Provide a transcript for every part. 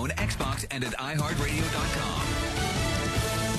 iPhone, Xbox, and at iHeartRadio.com.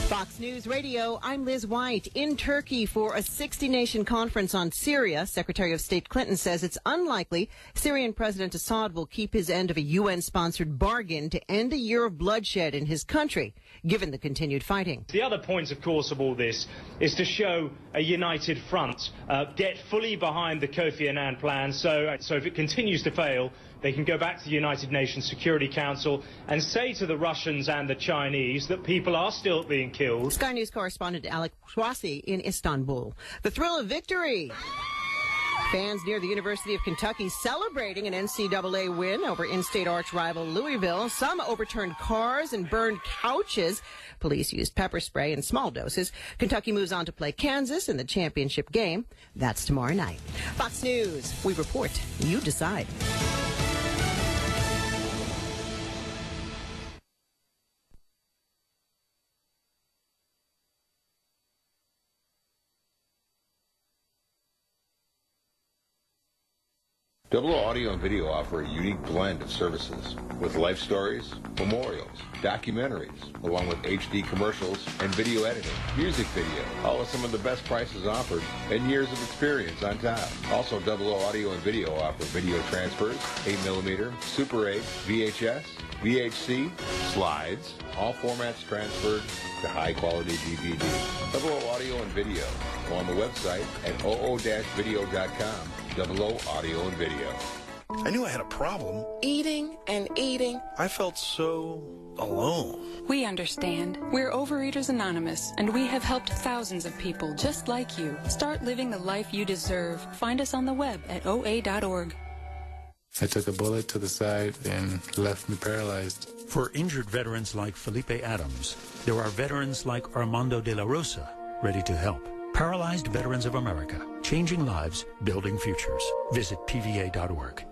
Fox News Radio, I'm Liz White. In Turkey for a 60-nation conference on Syria, Secretary of State Clinton says it's unlikely Syrian President Assad will keep his end of a UN-sponsored bargain to end a year of bloodshed in his country, given the continued fighting. The other point, of course, of all this is to show a united front, get fully behind the Kofi Annan plan, so if it continues to fail, they can go back to the United Nations Security Council and say to the Russians and the Chinese that people are still being killed. Sky News correspondent Alec Swassi in Istanbul. The thrill of victory. Fans near the University of Kentucky celebrating an NCAA win over in-state arch rival Louisville. Some overturned cars and burned couches. Police used pepper spray in small doses. Kentucky moves on to play Kansas in the championship game. That's tomorrow night. Fox News. We report. You decide. Double O Audio and Video offer a unique blend of services with life stories, memorials, documentaries, along with HD commercials and video editing, music video, all with some of the best prices offered and years of experience on top. Also, Double O Audio and Video offer video transfers, 8mm, Super 8, VHS, VHC, slides, all formats transferred to high-quality DVD. Double O Audio and Video. Go on the website at oo-video.com. Double O Audio and Video. I knew I had a problem. Eating and eating. I felt so alone. We understand. We're Overeaters Anonymous, and we have helped thousands of people just like you. Start living the life you deserve. Find us on the web at oa.org. I took a bullet to the side and left me paralyzed. For injured veterans like Felipe Adams, there are veterans like Armando de la Rosa ready to help. Paralyzed Veterans of America, changing lives, building futures. Visit PVA.org.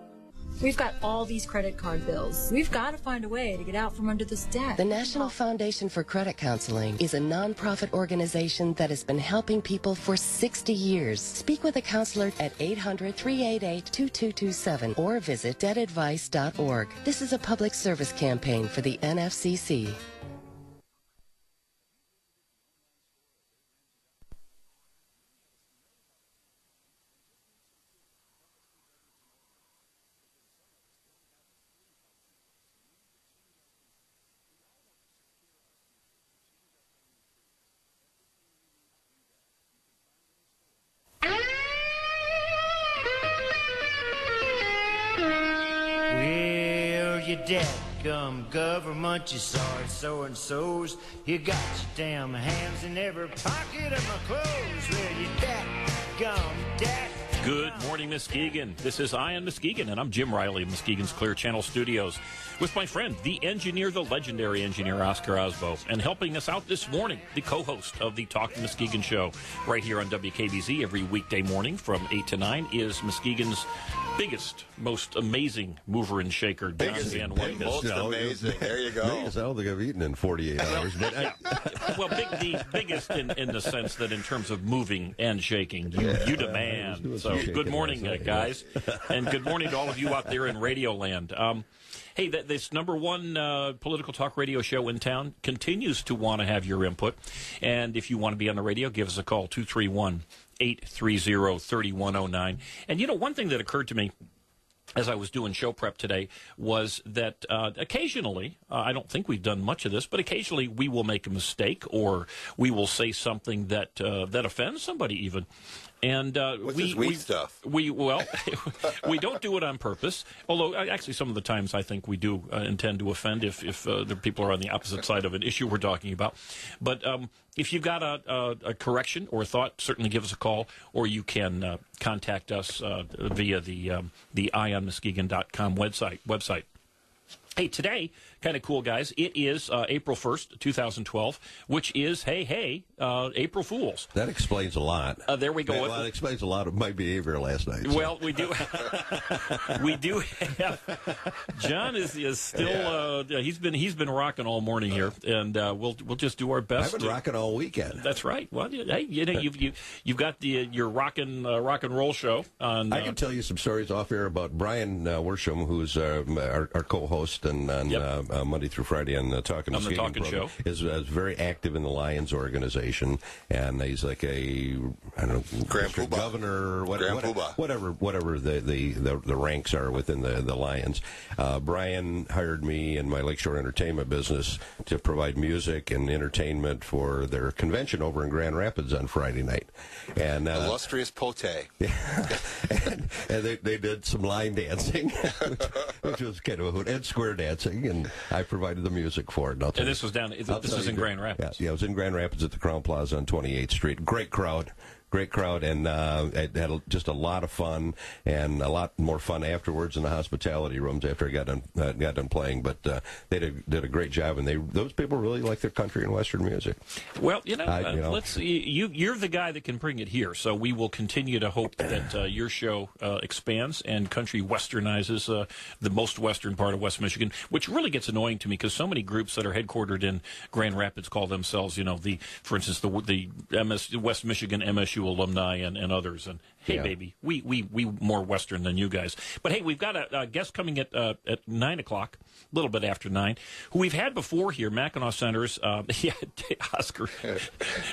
We've got all these credit card bills. We've got to find a way to get out from under this debt. The National Foundation for Credit Counseling is a nonprofit organization that has been helping people for 60 years. Speak with a counselor at 800-388-2227 or visit debtadvice.org. This is a public service campaign for the NFCC. Dadgum government, you sorry so-and-sos. You got your damn hands in every pocket of my clothes. Well, you dadgum, Good morning, Muskegon. This is EyeOnMuskegon, and I'm Jim Riley of Muskegon's Clear Channel Studios with my friend, the engineer, the legendary engineer, Oscar Osbo, and helping us out this morning, the co-host of the Talk Muskegon show right here on WKBZ every weekday morning from 8 to 9 is Muskegon's biggest, most amazing mover and shaker, John Van Wyck. Most amazing. There you go. I don't think I've eaten in 48 hours. But well, the biggest in the sense that in terms of moving and shaking, you demand. So good morning, guys. And good morning to all of you out there in Radio Land. Hey, this number one political talk radio show in town continues to want to have your input. And if you want to be on the radio, give us a call, 231-830-3109. And, you know, one thing that occurred to me as I was doing show prep today was that occasionally, I don't think we've done much of this, but occasionally we will make a mistake or we will say something that offends somebody even. And we stuff. We don't do it on purpose. Although actually, some of the times I think we do intend to offend if the people are on the opposite side of an issue we're talking about. But if you've got a correction or a thought, certainly give us a call, or you can contact us via the EyeOnMuskegon.com website. Hey, today, kind of cool, guys. It is April 1st, 2012, which is, April Fools. That explains a lot. There we go. Well, that explains a lot of my behavior last night. So. Well, we do have, John is still, he's been rocking all morning here, and we'll just do our best. I've been rocking all weekend. That's right. Well, hey, you know, you've got your rock and roll show on. I can tell you some stories off air about Brian Worsham, who's our co-host. Preston on Monday through Friday on the Talking on the Muskegon Talking Show. Is very active in the Lions organization, and he's like a Grand Poobah. Governor, Grand Poobah. whatever the ranks are within the Lions. Brian hired me in my Lakeshore Entertainment business to provide music and entertainment for their convention over in Grand Rapids on Friday night, and illustrious Pote. Yeah. and they did some line dancing, which was kind of a hoot, and square dancing, and I provided the music for it. And this was this is in Grand Rapids. Yeah, it was in Grand Rapids at the Crown Plaza on 28th Street. Great crowd, and it had just a lot of fun, and a lot more fun afterwards in the hospitality rooms after I got done playing. But they did a great job, and those people really like their country and Western music. Well, let's see. You're the guy that can bring it here, so we will continue to hope that your show expands and country westernizes the most western part of West Michigan, which really gets annoying to me because so many groups that are headquartered in Grand Rapids call themselves, for instance, the West Michigan MSU alumni and others. And hey, baby, we more Western than you guys. But hey, we've got a guest coming at 9 o'clock, a little bit after 9, who we've had before here, Mackinac Center's. Oscar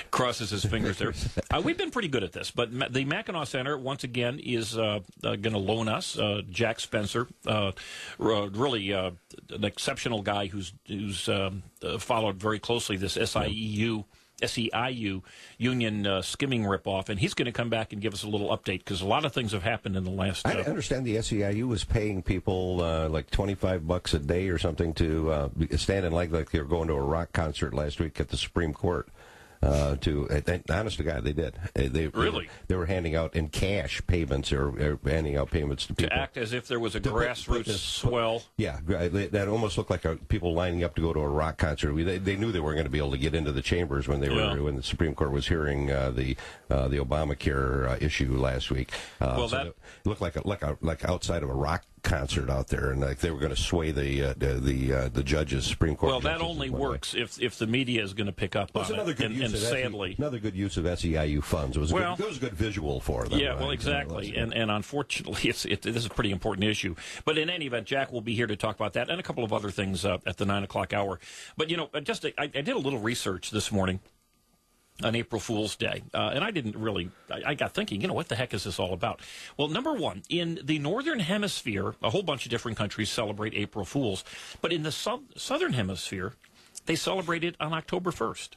crosses his fingers there. We've been pretty good at this, but the Mackinac Center once again is going to loan us Jack Spencer, really an exceptional guy who's followed very closely this SEIU union skimming ripoff, and he's going to come back and give us a little update because a lot of things have happened in the last. I understand the SEIU was paying people like $25 a day or something to stand in line like they were going to a rock concert last week at the Supreme Court. Honest to God, they did. They were handing out in cash payments or handing out payments to people. To act as if there was a grassroots swell. Yeah, that almost looked like people lining up to go to a rock concert. They knew they weren't going to be able to get into the chambers when when the Supreme Court was hearing the Obamacare issue last week. It looked like outside of a rock concert out there, and like they were going to sway the judges, Supreme Court. Well, that only works if the media is going to pick up on it. And sadly, another good use of SEIU funds. It was a good visual for them. Yeah, well, exactly. And unfortunately, this is a pretty important issue. But in any event, Jack will be here to talk about that and a couple of other things at the 9 o'clock hour. But I did a little research this morning on April Fool's Day. And I got thinking, what the heck is this all about? Well, number one, in the Northern Hemisphere, a whole bunch of different countries celebrate April Fool's. But in the Southern Hemisphere, they celebrate it on October 1st,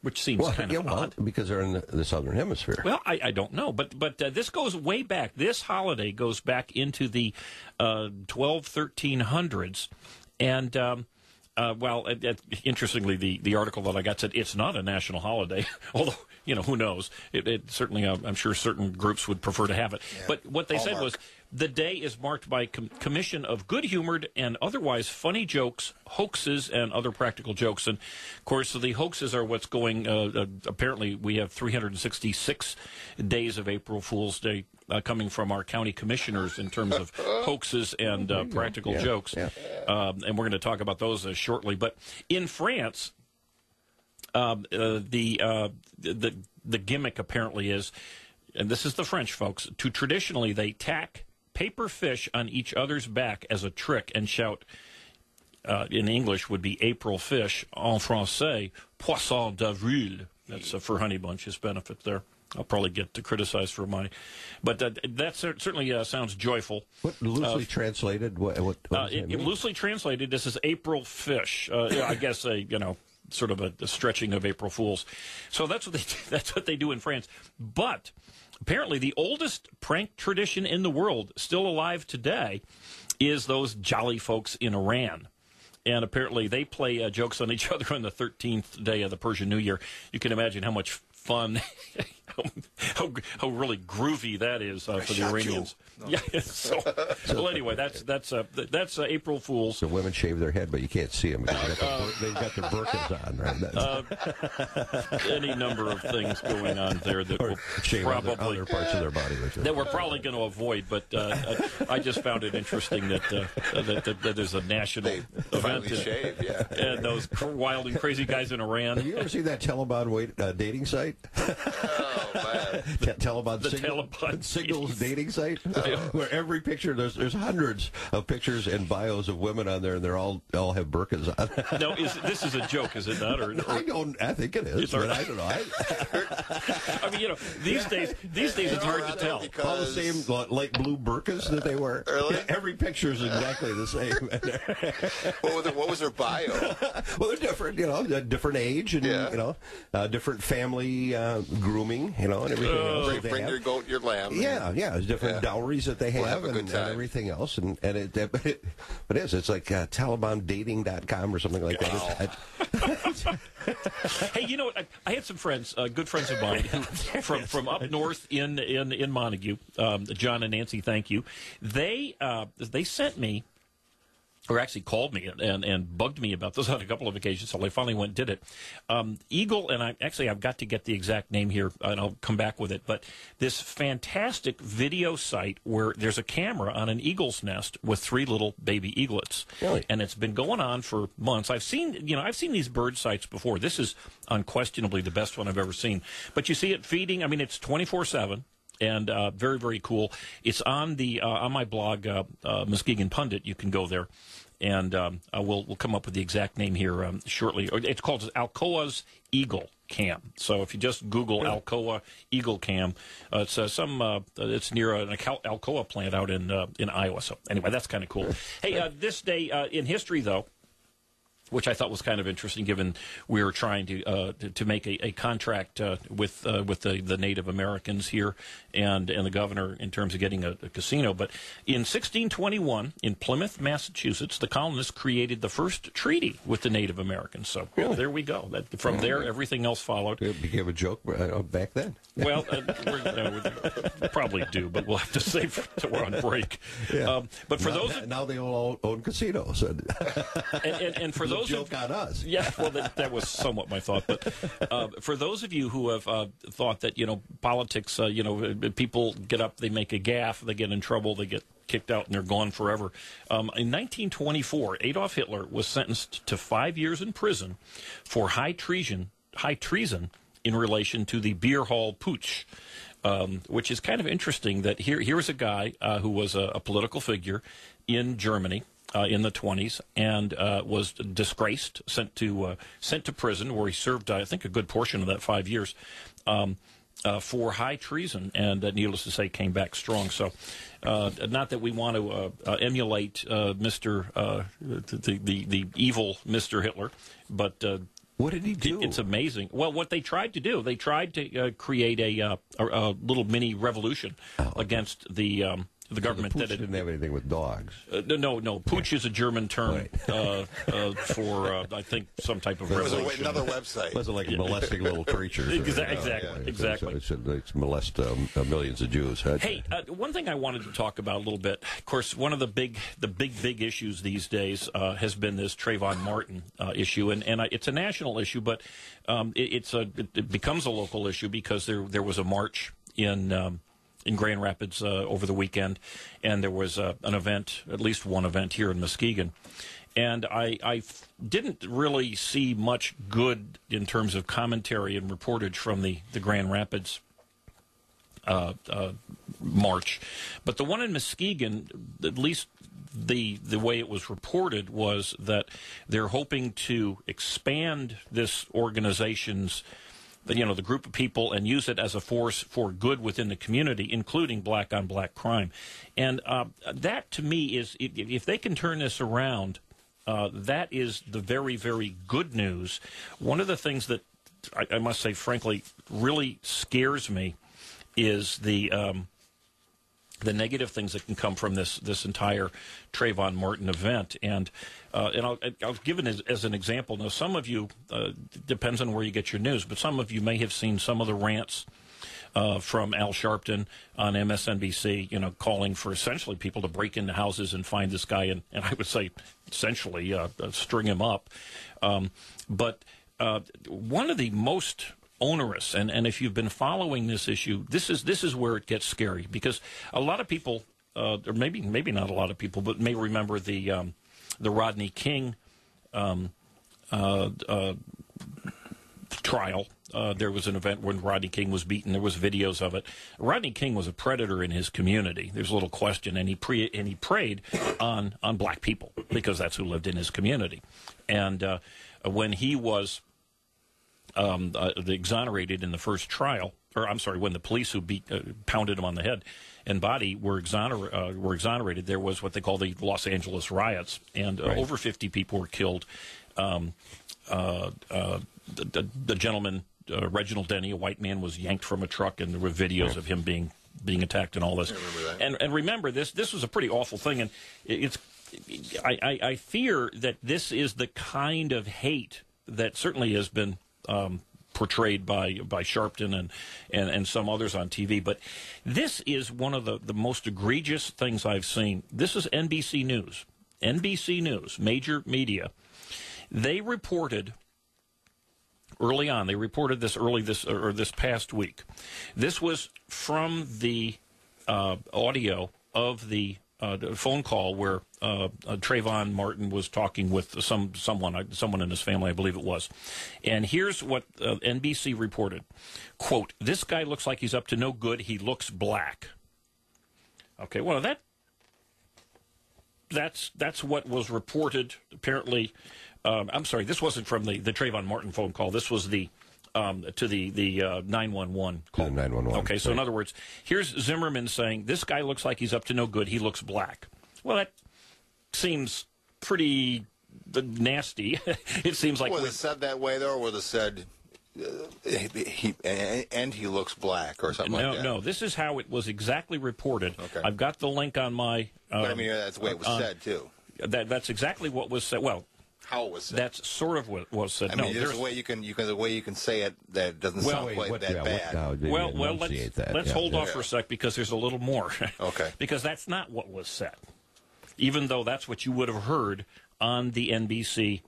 which seems kind of odd. Because they're in the Southern Hemisphere. Well, I don't know. But this goes way back. This holiday goes back into the 1300s. And interestingly, the article that I got said it's not a national holiday, although, who knows? It certainly, I'm sure certain groups would prefer to have it. Yeah. But what they said was the day is marked by commission of good-humored and otherwise funny jokes, hoaxes, and other practical jokes. And, of course, the hoaxes are what's going, apparently we have 366 days of April Fool's Day coming from our county commissioners in terms of hoaxes and practical jokes. Yeah. And we're going to talk about those shortly. But in France, the gimmick apparently is, and this is the French folks, traditionally they tack paper fish on each other's back as a trick and shout, in English would be April fish, en français, poisson d'avril. That's for Honey Bunch's benefit there. I'll probably get criticized for but that certainly sounds joyful. What loosely translated? What loosely translated, this is April fish. I guess sort of a stretching of April Fools. So that's what they do in France. But apparently, the oldest prank tradition in the world, still alive today, is those jolly folks in Iran. And apparently, they play jokes on each other on the 13th day of the Persian New Year. You can imagine how much fun, how really groovy that is for the Iranians. No. Yeah. So, well, anyway, that's April Fool's. So women shave their head, but you can't see them because they've got their burqas on, right? Any number of things going on there that will shave probably other parts of their body that we're probably going to avoid. But I just found it interesting that there's a national event and those wild and crazy guys in Iran. Have you ever seen that Telebond dating site? Taliban Signals dating site, where every picture there's hundreds of pictures and bios of women on there, and they're all have burqas on. No, this is a joke, is it not? Or I think it is, but I don't know. I mean, these days it's hard to tell. All the same light blue burqas that they wear. Really? Yeah, every picture is exactly the same. What was their bio? Well, they're different, different age and different family grooming, and everything else. Bring your goat, your lamb. Yeah, there's different dowries that they have, and everything else, but it is. It's like TalibanDating.com or something like that. Hey, you know what? I had some friends, good friends of mine, from up north in Montague, John and Nancy. Thank you. They sent me, or actually called me and bugged me about this on a couple of occasions, so I finally went and did it. Eagle, and I've got to get the exact name here, and I'll come back with it, but this fantastic video site where there's a camera on an eagle's nest with 3 little baby eaglets. Really? And it's been going on for months. I've seen these bird sites before. This is unquestionably the best one I've ever seen. But you see it feeding, it's 24/7. And very, very cool. It's on on my blog, Muskegon Pundit. You can go there, and we'll come up with the exact name here shortly. It's called Alcoa's Eagle Cam. So if you just Google Alcoa Eagle Cam, it's it's near an Alcoa plant out in Iowa. So anyway, that's kind of cool. Hey, this day in history, though, which I thought was kind of interesting, given we were trying to make a contract with the Native Americans here and the governor in terms of getting a casino. But in 1621, in Plymouth, Massachusetts, the colonists created the first treaty with the Native Americans. So there we go. From there, everything else followed. It became a joke back then. Well, we probably do, but we'll have to save till we're on break. Yeah. But for now they all own casinos. And for those joke on us. Yeah, well, that was somewhat my thought. But for those of you who have thought that politics, people get up, they make a gaffe, they get in trouble, they get kicked out, and they're gone forever. In 1924, Adolf Hitler was sentenced to 5 years in prison for high treason in relation to the beer hall putsch. Which is kind of interesting that here's a guy who was a political figure in Germany in the 1920s and was disgraced, sent to prison where he served, I think, a good portion of that 5 years for high treason, and needless to say, came back strong. So, not that we want to emulate the evil Mr. Hitler, but. What did he do? It's amazing. Well, what they tried to do, they tried to create a little mini revolution against the government. So the pooch didn't have anything with dogs. No. Pooch is a German term for, I think, some type of revolution. It was another website. It wasn't like molesting little creatures. Exactly. It's molest millions of Jews. Hey, one thing I wanted to talk about a little bit. Of course, one of the big issues these days has been this Trayvon Martin issue, and it's a national issue, but it becomes a local issue because there was a march in Grand Rapids over the weekend, and there was an event, at least one event here in Muskegon. And I didn't really see much good in terms of commentary and reportage from the Grand Rapids march. But the one in Muskegon, at least the way it was reported, was that they're hoping to expand this organization's the group of people and use it as a force for good within the community, including black-on-black crime. And that, to me, is, if they can turn this around, that is the very, very good news. One of the things that I must say, frankly, really scares me is the negative things that can come from this entire Trayvon Martin event. And I'll give it as an example. Now, some of you, depends on where you get your news, but some of you may have seen some of the rants from Al Sharpton on MSNBC, calling for essentially people to break into houses and find this guy and I would say essentially string him up. But one of the most onerous, and if you've been following this issue, this is where it gets scary, because a lot of people, or maybe not a lot of people, but may remember the trial. There was an event when Rodney King was beaten. There was videos of it. Rodney King was a predator in his community. There's little question, and he preyed on black people because that's who lived in his community. And when he was exonerated in the first trial, or I'm sorry, when the police who pounded him on the head and body were exonerated, there was what they call the Los Angeles riots, and over 50 people were killed. The gentleman, Reginald Denny, a white man, was yanked from a truck, and there were videos of him being attacked and all this. I remember that. And remember, this was a pretty awful thing, and I fear that this is the kind of hate that certainly has been portrayed by Sharpton and some others on TV. But this is one of the most egregious things I've seen. This is NBC News. NBC News, major media. They reported early on. They reported this this past week. This was from the audio of the phone call where Trayvon Martin was talking with someone in his family, I believe it was. And here's what NBC reported. Quote, "This guy looks like he's up to no good. He looks black." Okay, well, that's what was reported, apparently. I'm sorry, this wasn't from the Trayvon Martin phone call. This was to the 911 call. 911. Okay, so in other words, here's Zimmerman saying, "This guy looks like he's up to no good. He looks black." Well, that seems pretty nasty. It seems like... Was it said that way, though, or was it said... he looks black or something like that? No, this is how it was exactly reported. Okay. I've got the link on my... but I mean, that's the way it was said, too. That's exactly what was said. Well... How it was said. That's sort of what was said. I mean, there's a way you can say it that doesn't sound quite that bad. Let's hold off for a sec because there's a little more. Okay. Because that's not what was said, even though that's what you would have heard on the NBC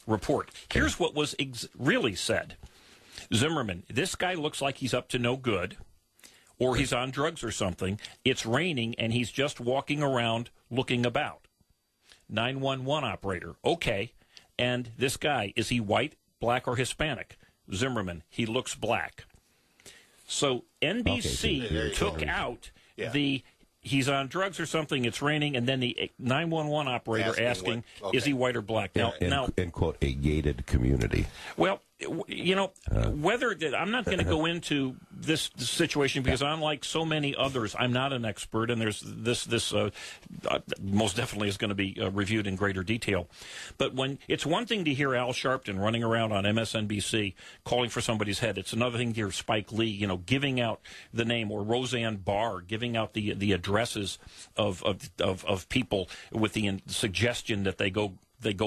report. Here's what was really said. Zimmerman, "This guy looks like he's up to no good, or he's on drugs or something. It's raining, and he's just walking around looking about." 911 operator, "Okay. And this guy, is he white, black, or Hispanic?" Zimmerman, "He looks black." So NBC took out the "he's on drugs or something, it's raining," and then the 911 operator asking is he white or black? Now, and quote, "a gated community." Well, you know, whether I'm not going to go into this situation because unlike so many others, I'm not an expert, and there's this most definitely is going to be reviewed in greater detail. But when it's one thing to hear Al Sharpton running around on MSNBC calling for somebody's head, it's another thing to hear Spike Lee, giving out the name, or Roseanne Barr giving out the addresses of people with the suggestion that they go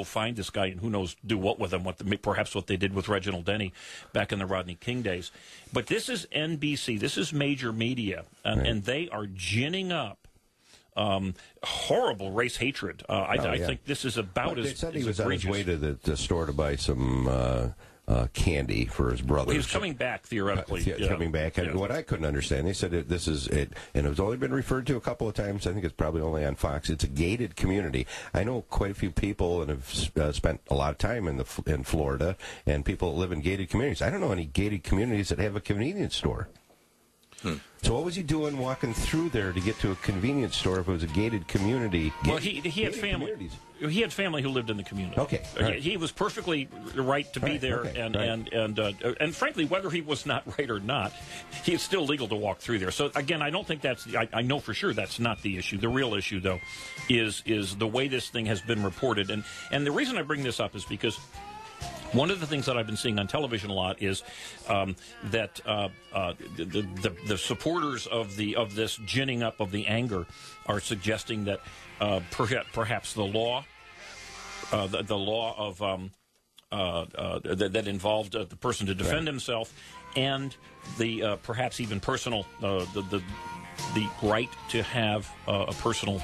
find this guy and who knows do what with him, perhaps what they did with Reginald Denny back in the Rodney King days. But this is NBC. This is major media, and they are ginning up horrible race hatred. I think this is about as... They said he was egregious. on his way to the store to buy some... candy for his brother. Well, he was coming back, theoretically. Coming back. And what I couldn't understand, they said this is it, and it's only been referred to a couple of times. I think it's probably only on Fox. It's a gated community. I know quite a few people and have spent a lot of time in Florida, and people that live in gated communities. I don't know any gated communities that have a convenience store. So what was he doing walking through there to get to a convenience store if it was a gated community? Well, he had family. He had family who lived in the community. Okay, right. He was perfectly right to be there, and frankly, whether he was not right or not, it's still legal to walk through there. So again, I don't think that's. I know for sure that's not the issue. The real issue, though, is the way this thing has been reported, and the reason I bring this up is because one of the things that I've been seeing on television a lot is that the supporters of this ginning up of the anger are suggesting that perhaps the law of that involved the person to defend himself, and the perhaps even personal the right to have a personal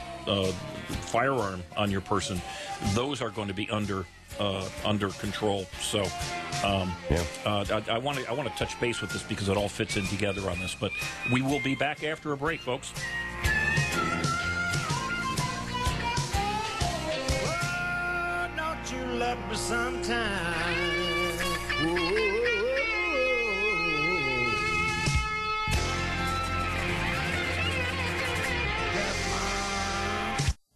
firearm on your person, those are going to be under control. So I want to touch base with this because it all fits in together on this. But we will be back after a break, folks. Oh, don't you love me sometime? Whoa.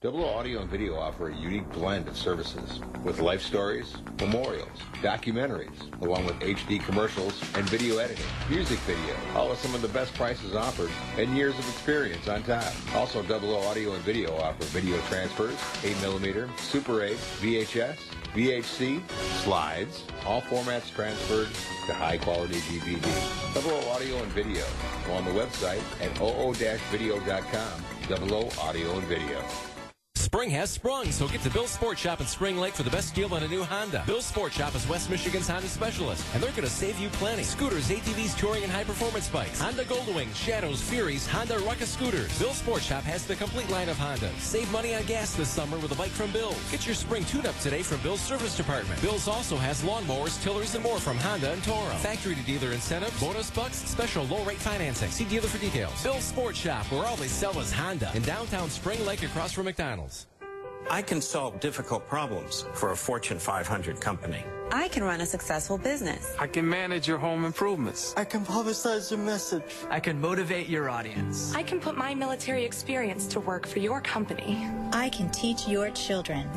Double O Audio and Video offer a unique blend of services with life stories, memorials, documentaries, along with HD commercials and video editing, music video, all with some of the best prices offered and years of experience on top. Also, Double O Audio and Video offer video transfers, 8mm, Super 8, VHS, VHC, slides, all formats transferred to high-quality DVD. Double O Audio and Video. Go on the website at oo-video.com. Double O Audio and Video. Spring has sprung, so get to Bill's Sport Shop in Spring Lake for the best deal on a new Honda. Bill's Sport Shop is West Michigan's Honda specialist, and they're going to save you plenty. Scooters, ATVs, touring, and high-performance bikes. Honda Goldwing, Shadows, Furies, Honda Ruckus scooters. Bill's Sport Shop has the complete line of Hondas. Save money on gas this summer with a bike from Bill's. Get your spring tune-up today from Bill's Service Department. Bill's also has lawnmowers, tillers, and more from Honda and Toro. Factory-to-dealer incentives, bonus bucks, special low-rate financing. See dealer for details. Bill's Sport Shop, where all they sell is Honda. In downtown Spring Lake across from McDonald's. I can solve difficult problems for a Fortune 500 company. I can run a successful business. I can manage your home improvements. I can publicize your message. I can motivate your audience. I can put my military experience to work for your company. I can teach your children.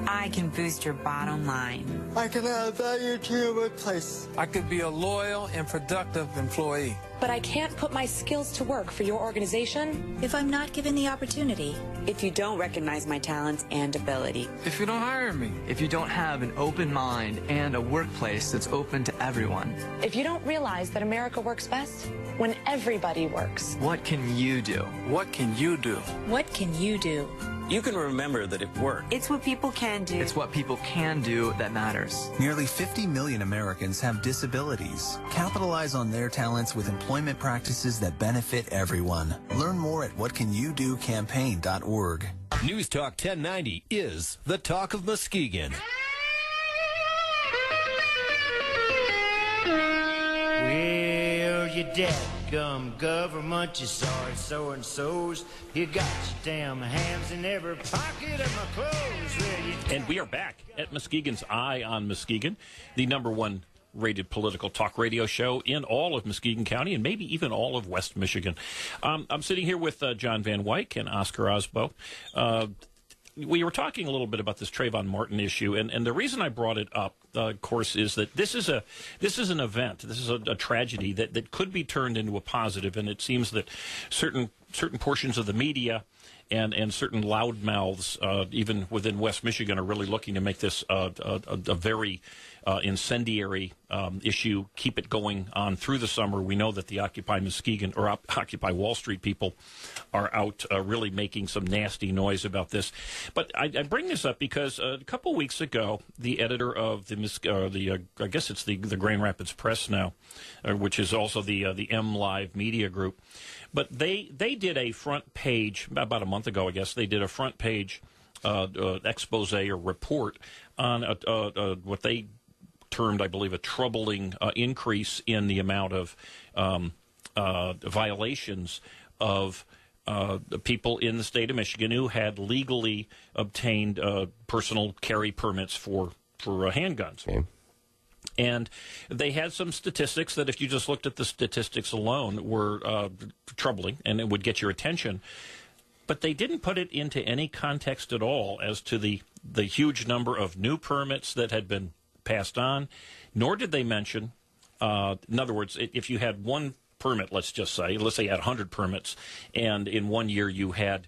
I can boost your bottom line. I can add value to your workplace. I could be a loyal and productive employee. But I can't put my skills to work for your organization if I'm not given the opportunity. If you don't recognize my talents and ability. If you don't hire me. If you don't have an open mind and a workplace that's open to everyone. If you don't realize that America works best when everybody works. What can you do? What can you do? What can you do? You can remember that it worked. It's what people can do. It's what people can do that matters. Nearly 50 million Americans have disabilities. Capitalize on their talents with employment practices that benefit everyone. Learn more at whatcanyoudocampaign.org. News Talk 1090 is the talk of Muskegon. Well, you dadgum government, you sorry so-and-sos. You got your damn hands in every pocket of my clothes. Well, and we are back at Muskegon's Eye on Muskegon, the #1 rated political talk radio show in all of Muskegon County and maybe even all of West Michigan. I'm sitting here with John Van Wyck and Oscar Osbo. We were talking a little bit about this Trayvon Martin issue, and the reason I brought it up, of course, is that this is an event, this is a tragedy that could be turned into a positive, and it seems that certain portions of the media and certain loudmouths, even within West Michigan, are really looking to make this a very incendiary issue, keep it going on through the summer. We know that the Occupy Muskegon or Occupy Wall Street people are out really making some nasty noise about this. But I bring this up because a couple weeks ago, the editor of I guess it's the Grand Rapids Press now, which is also the M Live Media Group, but they did a front page about a month ago, I guess. They did a front page expose or report on what they termed, I believe, a troubling increase in the amount of violations of the people in the state of Michigan who had legally obtained personal carry permits for handguns. Okay. And they had some statistics that, if you just looked at the statistics alone, were troubling, and it would get your attention. But they didn't put it into any context at all as to the huge number of new permits that had been passed on, nor did they mention, in other words, if you had one permit, let's say you had 100 permits, and in 1 year you had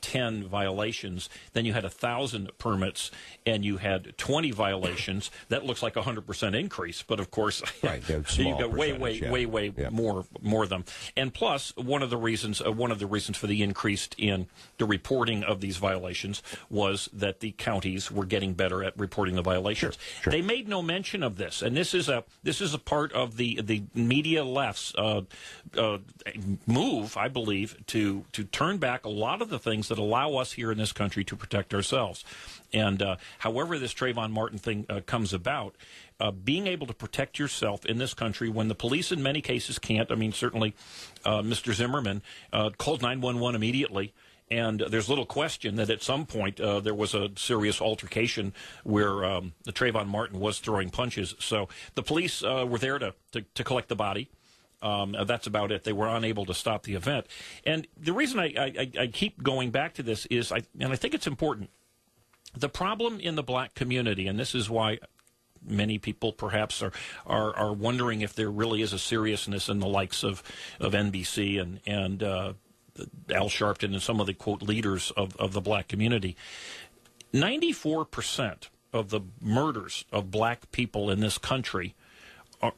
10 violations, then you had 1,000 permits and you had 20 violations. That looks like a 100% increase, but of course, right, you got way more of them. And plus, one of the reasons for the increase in the reporting of these violations was that the counties were getting better at reporting the violations. Sure. They made no mention of this, and this is a part of the media left's move, I believe, to turn back a lot of the things that allow us here in this country to protect ourselves. And however this Trayvon Martin thing comes about, being able to protect yourself in this country when the police in many cases can't. I mean, certainly Mr. Zimmerman called 911 immediately. And there's little question that at some point there was a serious altercation where the Trayvon Martin was throwing punches. So the police were there to collect the body. That's about it. They were unable to stop the event. And the reason I keep going back to this is, and I think it's important, the problem in the black community, and this is why many people perhaps are wondering if there really is a seriousness in the likes of NBC and Al Sharpton and some of the, quote, leaders of the black community. 94% of the murders of black people in this country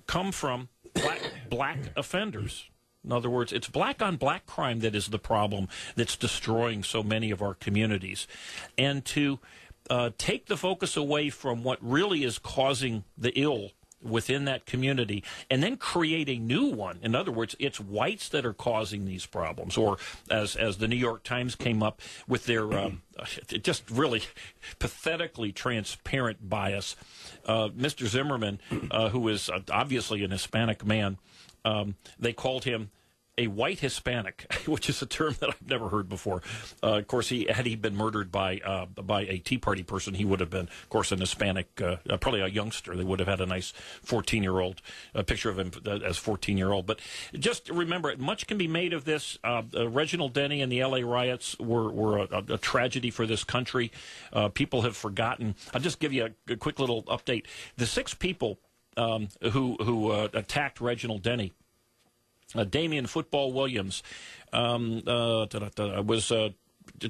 come from black offenders. In other words, it's black-on-black crime that is the problem that's destroying so many of our communities. And to take the focus away from what really is causing the ill within that community and then create a new one. In other words, it's whites that are causing these problems. Or as the New York Times came up with their just really pathetically transparent bias, Mr. Zimmerman, who is obviously an Hispanic man, they called him a white Hispanic, which is a term that I've never heard before. Of course, had he been murdered by a Tea Party person, he would have been, of course, an Hispanic, probably a youngster. They would have had a nice 14-year-old, picture of him as 14-year-old. But just remember, much can be made of this. Reginald Denny and the L.A. riots were a tragedy for this country. People have forgotten. I'll just give you a quick little update. The 6 people who attacked Reginald Denny, Damian Football Williams was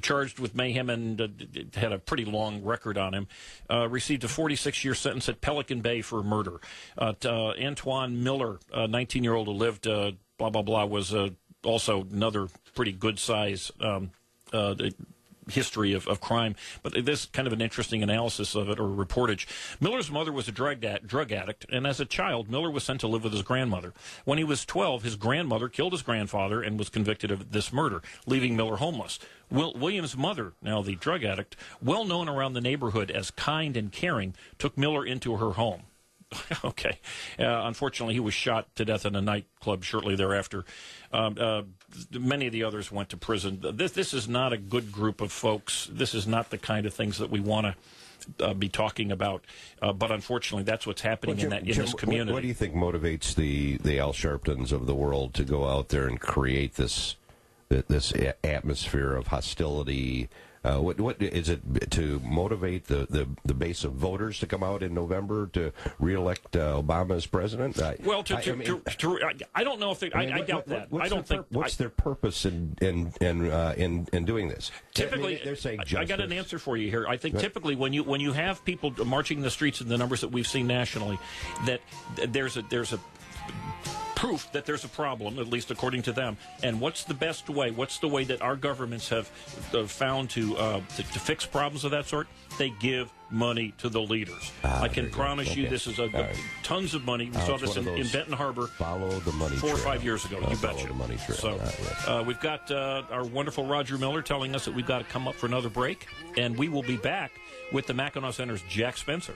charged with mayhem and had a pretty long record on him, received a 46-year sentence at Pelican Bay for murder. Antoine Miller, a 19-year-old who lived, blah, blah, blah, was also another pretty good size history of crime, but this is kind of an interesting analysis of it, or reportage. Miller's mother was a drug addict, and as a child, Miller was sent to live with his grandmother. When he was 12, his grandmother killed his grandfather and was convicted of this murder, leaving Miller homeless. William's mother, now the drug addict, well known around the neighborhood as kind and caring, took Miller into her home. Okay. Unfortunately, he was shot to death in a nightclub shortly thereafter. Many of the others went to prison. This is not a good group of folks. This is not the kind of things that we want to be talking about. But unfortunately, that's what's happening in this community. What do you think motivates the Al Sharptons of the world to go out there and create this atmosphere of hostility? What is it to motivate the base of voters to come out in November to reelect Obama as president? I don't know if they. I doubt that. I don't think. What's their purpose in doing this? Typically, they're saying justice. I got an answer for you here. I think typically when you have people marching in the streets in the numbers that we've seen nationally, that there's a proof that there's a problem, at least according to them. And what's the best way? What's the way that our governments have found to fix problems of that sort? They give money to the leaders. I can promise you this is tons of money. We saw this in Benton Harbor. Follow the money 4 or 5 years ago. You betcha. The money trail. So we've got our wonderful Roger Miller telling us that we've got to come up for another break, and we will be back with the Mackinac Center's Jack Spencer.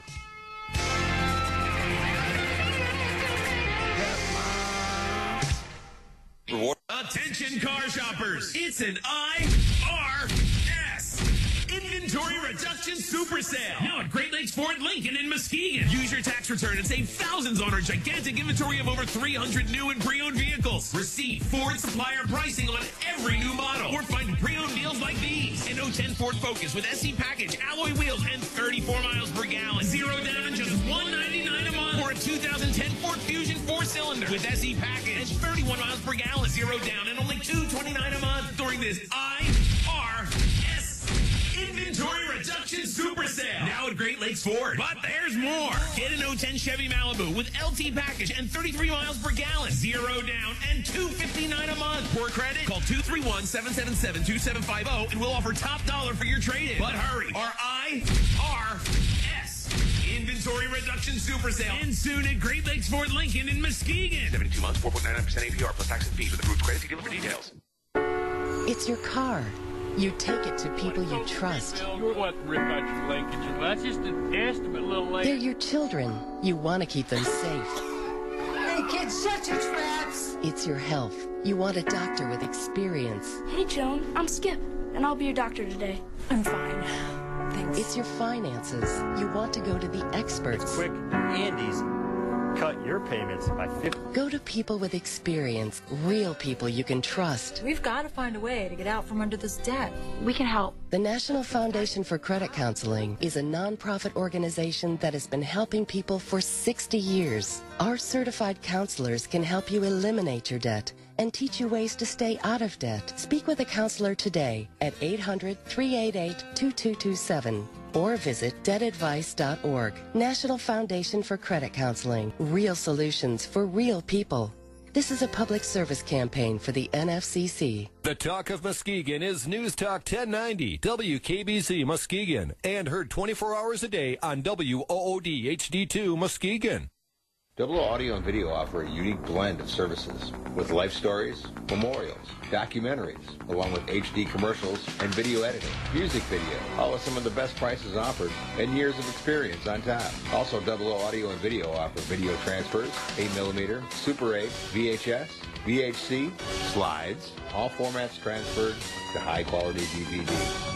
Attention car shoppers, it's an IRS Inventory Reduction Super Sale. Now at Great Lakes Ford Lincoln in Muskegon. Use your tax return and save thousands on our gigantic inventory of over 300 new and pre-owned vehicles. Receive Ford supplier pricing on every new model. Or find pre-owned deals like these. An 010 Ford Focus with SC package, alloy wheels, and 34 miles per gallon. Zero down and just $199 a month. Or a 2010 Ford Fusion 4-cylinder with SE package and 31 miles per gallon. Zero down and only $229 a month during this IRS Inventory Reduction Super Sale. Now at Great Lakes Ford. But there's more. Get an 010 Chevy Malibu with LT package and 33 miles per gallon. Zero down and $259 a month. For credit, call 231-777-2750 and we'll offer top dollar for your trade-in. But hurry. Our IRS Inventory Reduction Super Sale ends soon at Great Lakes Ford Lincoln in Muskegon. 72 months, 4.99% APR plus tax and fees with approved credit. See dealer for details. It's your car. You take it to people you trust. You're what rip out your linkage. That's just an estimate, little lady. They're your children. You want to keep them safe. Hey, kids, shut your traps. It's your health. You want a doctor with experience. Hey, Joan, I'm Skip, and I'll be your doctor today. I'm fine. Thanks. It's your finances. You want to go to the experts. Quick and easy. cut your payments by 50%. Go to people with experience, real people you can trust. We've got to find a way to get out from under this debt. We can help. The National Foundation for Credit Counseling is a nonprofit organization that has been helping people for 60 years. Our certified counselors can help you eliminate your debt and teach you ways to stay out of debt. Speak with a counselor today at 800-388-2227 or visit debtadvice.org. National Foundation for Credit Counseling. Real solutions for real people. This is a public service campaign for the NFCC. The Talk of Muskegon is News Talk 1090, WKBC Muskegon, and heard 24 hours a day on WOOD HD2 Muskegon. Double O Audio and Video offer a unique blend of services with life stories, memorials, documentaries, along with HD commercials and video editing, music video, all with some of the best prices offered and years of experience on top. Also, Double O Audio and Video offer video transfers, 8mm, Super 8, VHS, VHC, slides, all formats transferred to high-quality DVD.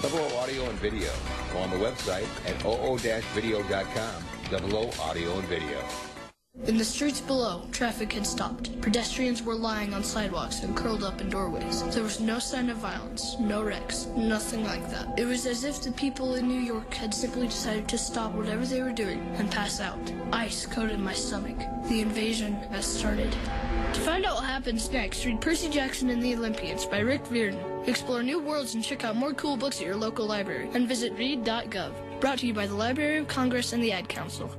Double O Audio and Video. Go on the website at oo-video.com. Double O Audio and Video. In the streets below, traffic had stopped. Pedestrians were lying on sidewalks and curled up in doorways. There was no sign of violence, no wrecks, nothing like that. It was as if the people in New York had simply decided to stop whatever they were doing and pass out. Ice coated my stomach. The invasion has started. To find out what happens next, read Percy Jackson and the Olympians by Rick Riordan. Explore new worlds and check out more cool books at your local library. And visit read.gov. Brought to you by the Library of Congress and the Ad Council.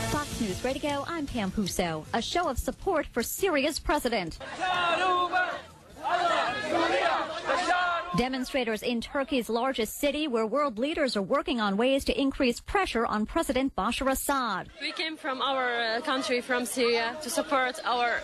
Fox News Radio, I'm Pam Puso. A show of support for Syria's president. Demonstrators in Turkey's largest city, where world leaders are working on ways to increase pressure on President Bashar Assad. We came from our country, from Syria, to support our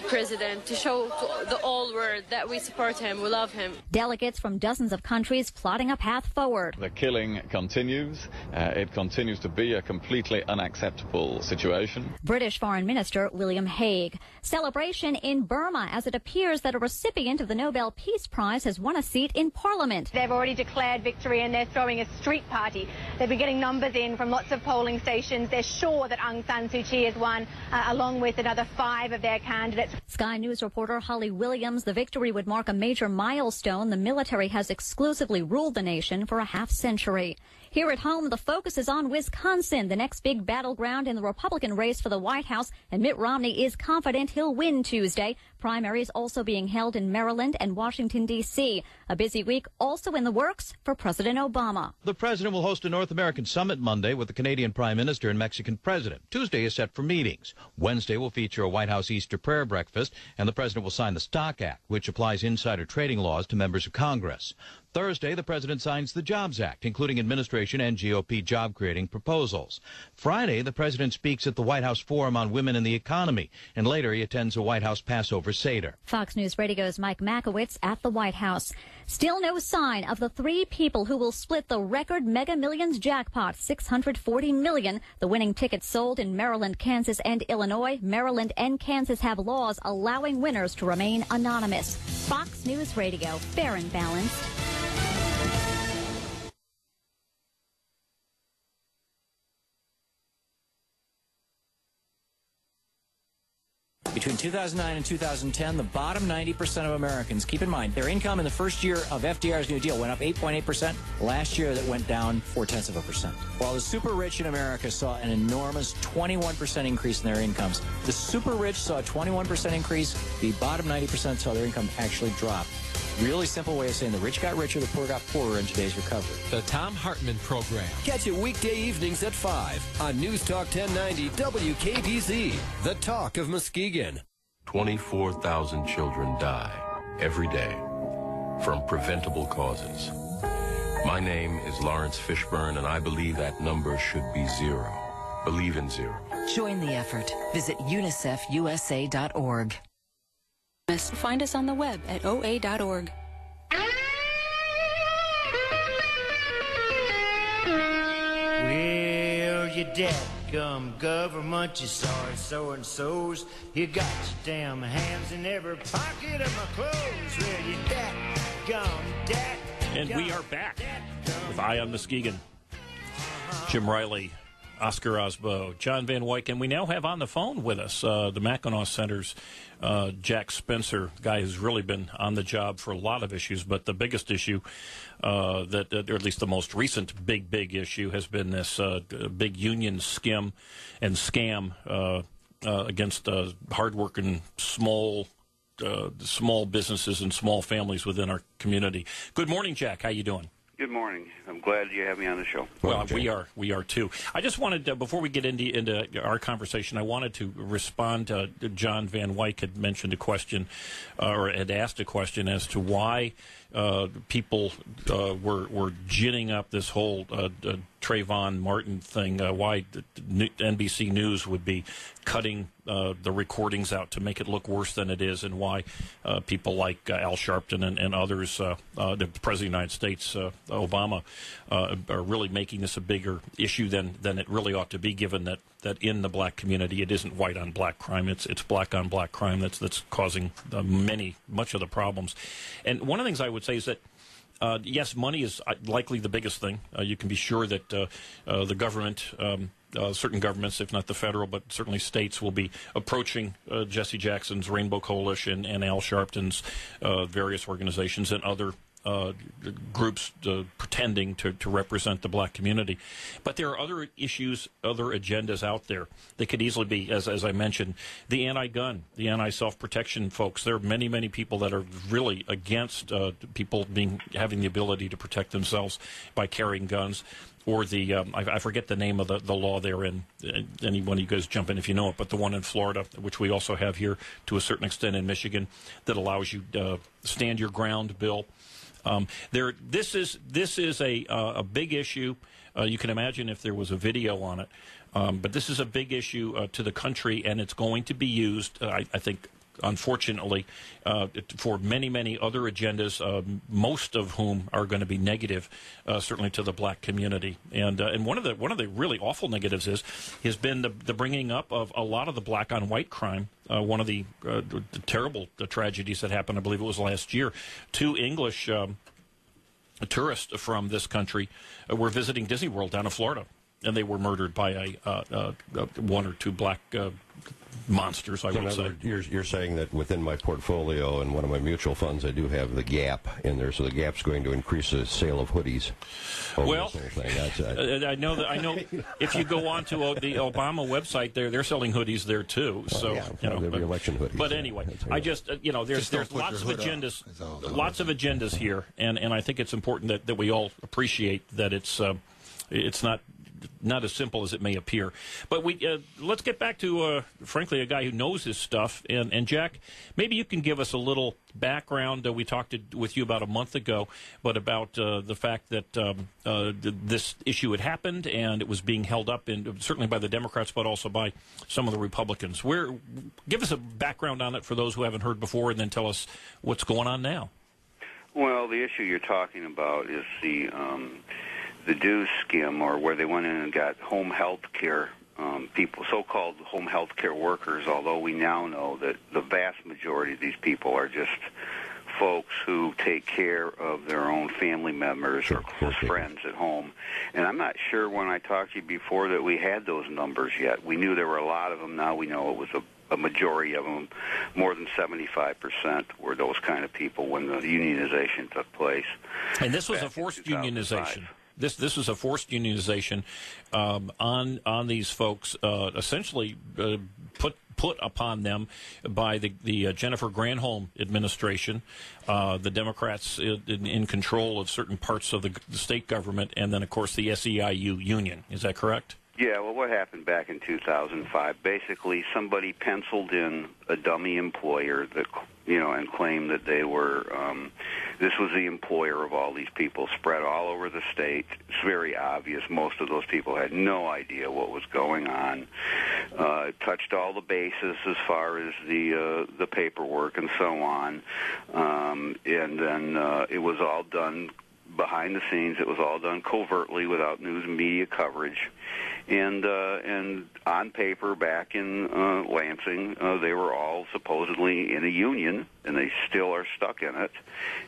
president, to show to the whole world that we support him, we love him. Delegates from dozens of countries plotting a path forward. The killing continues. It continues to be a completely unacceptable situation. British Foreign Minister William Hague. Celebration in Burma as it appears that a recipient of the Nobel Peace Prize has won a seat in Parliament. They've already declared victory and they're throwing a street party. They've been getting numbers in from lots of polling stations. They're sure that Aung San Suu Kyi has won, along with another 5 of their candidates. Sky News reporter Holly Williams. The victory would mark a major milestone. The military has exclusively ruled the nation for a half-century. Here at home, the focus is on Wisconsin, the next big battleground in the Republican race for the White House, and Mitt Romney is confident he'll win Tuesday. Primaries also being held in Maryland and Washington, D.C. A busy week also in the works for President Obama. The president will host a North American summit Monday with the Canadian Prime Minister and Mexican president. Tuesday is set for meetings. Wednesday will feature a White House Easter prayer breakfast, and the president will sign the Stock Act, which applies insider trading laws to members of Congress. Thursday, the president signs the Jobs Act, including administration and GOP job-creating proposals. Friday, the president speaks at the White House Forum on Women and the Economy, and later he attends a White House Passover Seder. Fox News Radio's Mike Makowitz at the White House. Still no sign of the 3 people who will split the record Mega Millions jackpot, $640 million. The winning tickets sold in Maryland, Kansas, and Illinois. Maryland and Kansas have laws allowing winners to remain anonymous. Fox News Radio, fair and balanced. Between 2009 and 2010, the bottom 90% of Americans, keep in mind, their income in the first year of FDR's New Deal went up 8.8%. Last year, that went down 0.4%. While the super rich in America saw an enormous 21% increase in their incomes, the super rich saw a 21% increase. The bottom 90% saw their income actually drop. Really simple way of saying the rich got richer, the poor got poorer in today's recovery. The Tom Hartman Program. Catch it weekday evenings at 5 on News Talk 1090 WKBC, the talk of Muskegon. 24,000 children die every day from preventable causes. My name is Lawrence Fishburne, and I believe that number should be 0. Believe in 0. Join the effort. Visit unicefusa.org. Find us on the web at oa.org. Well, you dadgum government, you sorry so-and-sos. You got your damn hands in every pocket of my clothes. Well, you dadgum. And we are back with Eye on Muskegon. Jim Riley, Oscar Osbo, John Van Wyck, and we now have on the phone with us the Mackinac Center's Jack Spencer, the guy who's really been on the job for a lot of issues, but the biggest issue, or at least the most recent big issue, has been this big union skim and scam against hardworking small businesses and small families within our community. Good morning, Jack. How you doing? Good morning. I'm glad you have me on the show. Well, we are too. I just wanted to, before we get into our conversation, I wanted to respond to John Van Wyck had mentioned a question, or had asked a question as to why people were ginning up this whole Trayvon Martin thing, why NBC News would be cutting the recordings out to make it look worse than it is, and why people like Al Sharpton and others, the President of the United States, Obama, are really making this a bigger issue than it really ought to be, given that in the black community it isn't white on black crime, it's black on black crime that's causing much of the problems. And one of the things I would say is that yes, money is likely the biggest thing. You can be sure that the government, certain governments, if not the federal, but certainly states, will be approaching Jesse Jackson's Rainbow Coalition and Al Sharpton's various organizations and other groups pretending to represent the black community. But there are other issues, other agendas out there. They could easily be, as I mentioned, the anti-gun, the anti-self-protection folks. There are many people that are really against people having the ability to protect themselves by carrying guns. Or the, I forget the name of the law they're in. Anyone of you guys jump in if you know it, but the one in Florida, which we also have here to a certain extent in Michigan, that allows you stand your ground bill. This is a big issue. You can imagine if there was a video on it. But this is a big issue to the country, and it's going to be used, I think, unfortunately, for many other agendas, most of whom are going to be negative, certainly to the black community. And one of the really awful negatives has been the bringing up of a lot of the black on white crime. One of the terrible tragedies that happened, I believe it was last year. 2 English tourists from this country were visiting Disney World down in Florida, and they were murdered by one or two black monsters, I would say. You're saying that within my portfolio and one of my mutual funds, I do have the Gap in there, so the Gap's going to increase the sale of hoodies. Well, I know if you go on to the Obama website, they're selling hoodies there too. So the election hoodies. But anyway, I just there's lots of agendas here, and I think it's important that we all appreciate that it's not as simple as it may appear. But let's get back to, frankly, a guy who knows his stuff. And Jack, maybe you can give us a little background. We talked with you about a month ago, but about the fact that this issue had happened and it was being held up, certainly by the Democrats, but also by some of the Republicans. Give us a background on it for those who haven't heard before, and then tell us what's going on now. Well, the issue you're talking about is the dues skim, or where they went in and got home health care people, so-called home health care workers, although we now know that the vast majority of these people are just folks who take care of their own family members or close friends at home. And I'm not sure when I talked to you before that we had those numbers yet. We knew there were a lot of them. Now we know it was a majority of them, more than 75% were those kind of people when the unionization took place. And this was a forced unionization. This is a forced unionization on these folks, essentially put upon them by the Jennifer Granholm administration, the Democrats in control of certain parts of the state government, and then, of course, the SEIU union. Is that correct? Yeah, well, what happened back in 2005, basically somebody penciled in a dummy employer that, and claimed that they were, this was the employer of all these people spread all over the state. It's very obvious. Most of those people had no idea what was going on. It touched all the bases as far as the paperwork and so on. And then it was all done behind the scenes. It was all done covertly without news and media coverage. And on paper, back in Lansing, they were all supposedly in a union, and they still are stuck in it.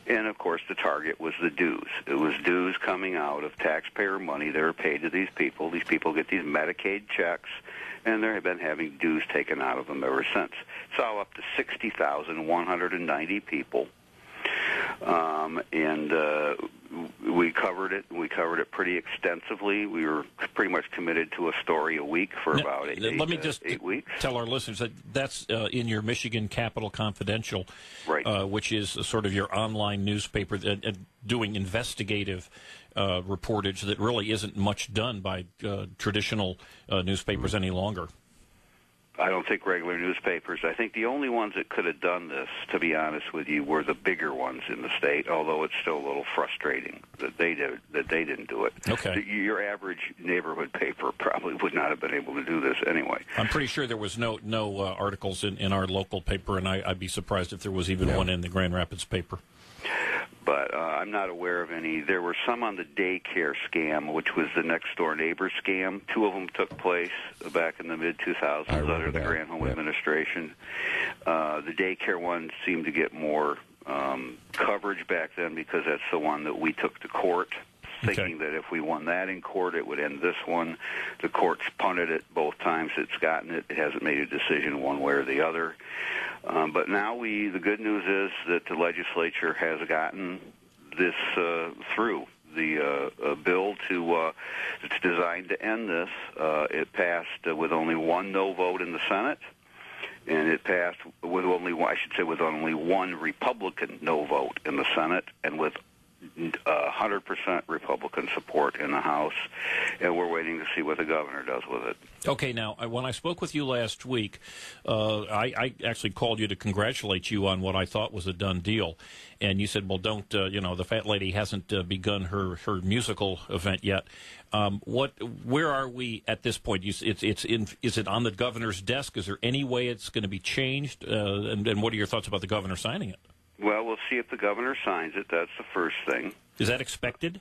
And, of course, the target was the dues. It was dues coming out of taxpayer money that are paid to these people. These people get these Medicaid checks, and they have been having dues taken out of them ever since. It's all up to 60,190 people. We covered it. We covered it pretty extensively. We were pretty much committed to a story a week for about 8 weeks. Tell our listeners that that's in your Michigan Capital Confidential, right? Which is sort of your online newspaper doing investigative reportage that really isn't much done by traditional newspapers any longer. I don't think regular newspapers. I think the only ones that could have done this, to be honest with you, were the bigger ones in the state. Although it's still a little frustrating that they didn't do it. Okay. Your average neighborhood paper probably would not have been able to do this anyway. I'm pretty sure there was no articles in our local paper, and I'd be surprised if there was even one in the Grand Rapids paper. But I'm not aware of any. There were some on the daycare scam, which was the next-door neighbor scam. 2 of them took place back in the mid-2000s under the Granholm administration. The daycare one seemed to get more coverage back then because that's the one that we took to court, thinking that if we won that in court, it would end this one. The court's punted it both times it's gotten it. It hasn't made a decision one way or the other. But now the good news is that the legislature has gotten this through. The bill it's designed to end this. It passed with only one no vote in the Senate, and it passed with only one Republican no vote in the Senate, and with 100% Republican support in the House, and we're waiting to see what the governor does with it. Okay, now, when I spoke with you last week, I actually called you to congratulate you on what I thought was a done deal, and you said, well, don't, the fat lady hasn't begun her musical event yet. Where are we at this point? Is it on the governor's desk? Is there any way it's going to be changed? And what are your thoughts about the governor signing it? Well, we'll see if the governor signs it. That's the first thing. Is that expected?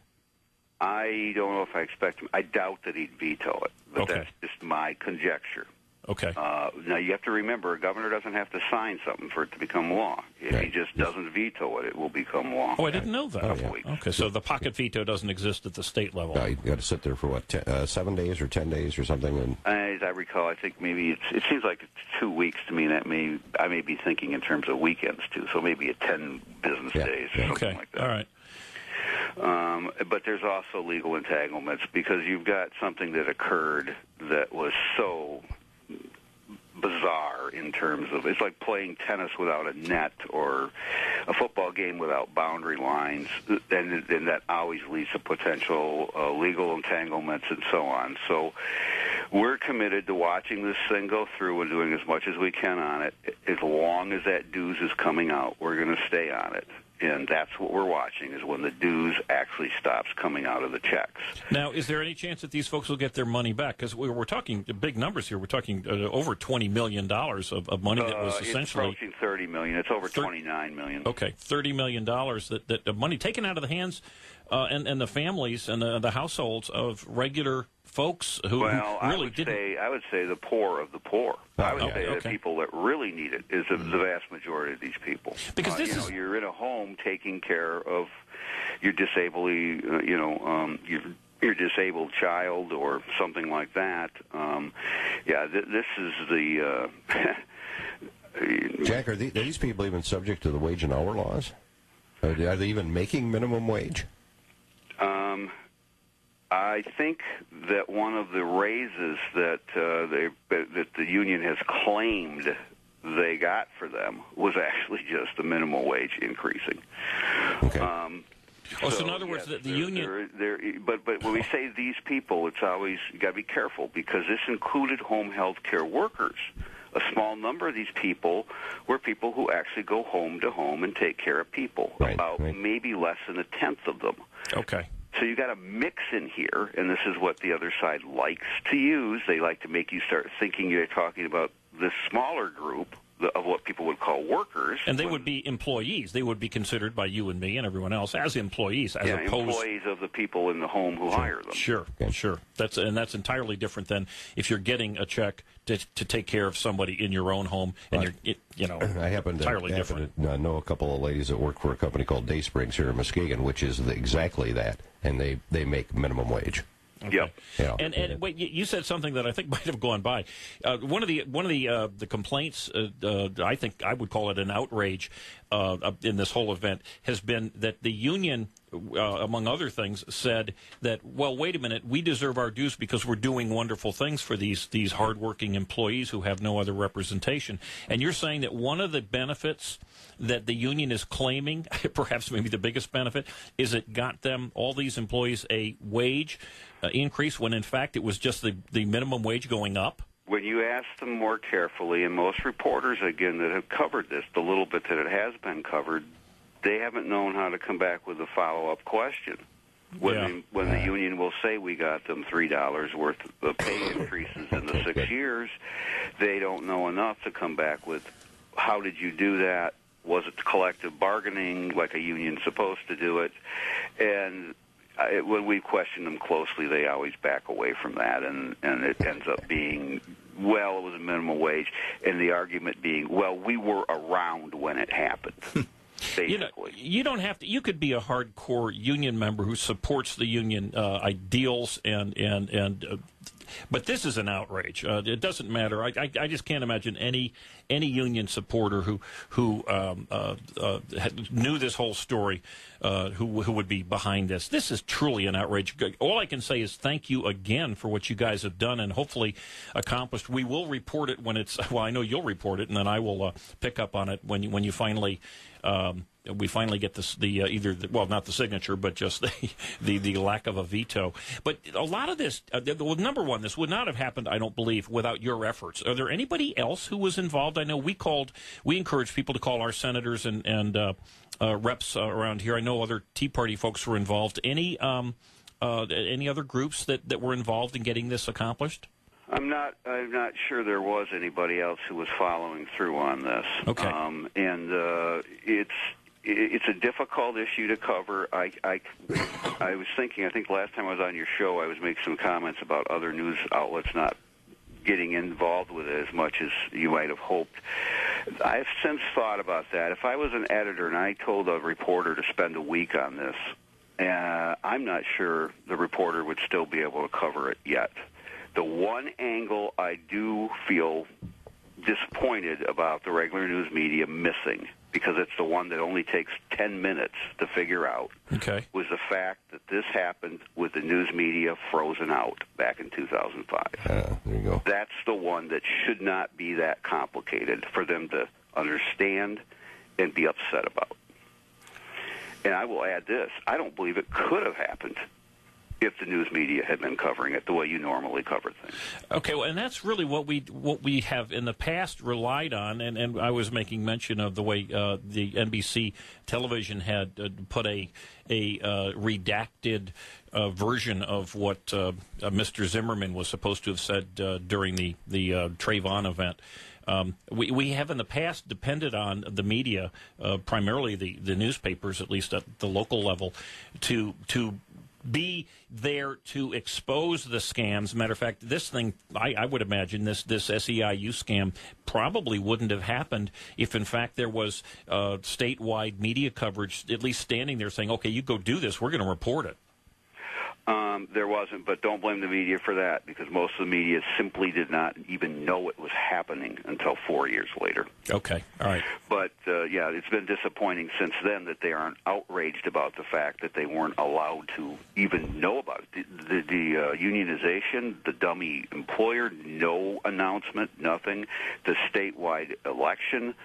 I don't know if I expect him. I doubt that he'd veto it, but that's just my conjecture. Okay. Now, you have to remember, a governor doesn't have to sign something for it to become law. If he just doesn't veto it, it will become law. Oh, I didn't know that. Okay, so the pocket veto doesn't exist at the state level. No, you got to sit there for, 7 days or 10 days or something? And as I recall, I think maybe it seems like it's 2 weeks to me, and I may be thinking in terms of weekends, too, so maybe 10 business days or something like that. All right. But there's also legal entanglements, because you've got something that occurred that was so bizarre in terms of, it's like playing tennis without a net or a football game without boundary lines, and that always leads to potential legal entanglements and so on. So we're committed to watching this thing go through and doing as much as we can on it. As long as that dues is coming out, we're going to stay on it. And that's what we're watching, is when the dues actually stops coming out of the checks. Now, is there any chance that these folks will get their money back? Because we're talking big numbers here. We're talking over $20 million of money that was essentially... It's approaching $30 million. It's over $29 million. Okay, $30 million that money taken out of the hands and the families and the households of regular folks who really didn't... I would say the poor of the poor. I would say the people that really need it is the vast majority of these people. Because you're in a home taking care of your disabled, your disabled child or something like that. This is the... Jack, are these people even subject to the wage and hour laws? Are they even making minimum wage? I think that one of the raises that that the union has claimed they got for them was actually just the minimum wage increasing. Okay. So in other words, the union... But when we say these people, it's always, you got to be careful, because this included home health care workers. A small number of these people were people who actually go home to home and take care of people. Maybe less than 1/10 of them. Okay. So you got a mix in here, and this is what the other side likes to use. They like to make you start thinking you're talking about this smaller group, of what people would call workers. And they would be employees. They would be considered by you and me and everyone else as employees, as opposed employees of the people in the home who hire them. Sure. That's entirely different than if you're getting a check to take care of somebody in your own home, and I happen to know a couple of ladies that work for a company called Daysprings here in Muskegon, which is exactly that, and they make minimum wage. Okay. Yeah. And wait, you said something that I think might have gone by. One of the complaints, I think I would call it an outrage in this whole event, has been that the union, among other things, said that, well, wait a minute, we deserve our dues because we're doing wonderful things for these hardworking employees who have no other representation. And you're saying that one of the benefits that the union is claiming, perhaps maybe the biggest benefit, is it got them, all these employees, a wage increase when in fact it was just the minimum wage going up? When you ask them more carefully, and most reporters, again, that have covered this, the little bit that it has been covered, they haven't known how to come back with a follow-up question. When the union will say we got them $3 worth of pay increases in the 6 years, they don't know enough to come back with, how did you do that? Was it collective bargaining, like a union's supposed to do it? And when we question them closely, they always back away from that, and it ends up being, well, it was a minimum wage, and the argument being, well, we were around when it happened. Basically. You don't have to. You could be a hardcore union member who supports the union ideals but this is an outrage. It doesn't matter. I just can't imagine any union supporter who knew this whole story who would be behind this. This is truly an outrage. All I can say is thank you again for what you guys have done and hopefully accomplished. We will report it when it's. Well, I know you'll report it, and then I will pick up on it when you finally. We finally get not the signature, but just the lack of a veto. But a lot of this, number one, this would not have happened, I don't believe, without your efforts. Are there anybody else who was involved? I know we encouraged people to call our senators and reps around here. I know other Tea Party folks were involved. Any other groups that were involved in getting this accomplished? I'm not sure there was anybody else who was following through on this. Okay. It's a difficult issue to cover. I was thinking, I think last time I was on your show, I was making some comments about other news outlets not getting involved with it as much as you might have hoped. I've since thought about that. If I was an editor and I told a reporter to spend a week on this, I'm not sure the reporter would still be able to cover it yet. The one angle I do feel disappointed about the regular news media missing, because it's the one that only takes 10 minutes to figure out, was the fact that this happened with the news media frozen out back in 2005. There you go. That's the one that should not be that complicated for them to understand and be upset about. And I will add this. I don't believe it could have happened if the news media had been covering it the way you normally cover things. Okay, well, and that's really what we have in the past relied on, and I was making mention of the way the NBC television had put a redacted version of what Mr. Zimmerman was supposed to have said during the Trayvon event. We have in the past depended on the media, primarily the newspapers, at least at the local level, to be there to expose the scams. Matter of fact, this thing, I would imagine, this SEIU scam probably wouldn't have happened if, in fact, there was statewide media coverage, at least standing there saying, okay, you go do this, we're going to report it. There wasn't, but don't blame the media for that, because most of the media simply did not even know it was happening until 4 years later. Okay, all right. But, yeah, it's been disappointing since then that they aren't outraged about the fact that they weren't allowed to even know about it. The unionization, the dummy employer, no announcement, nothing. The statewide election,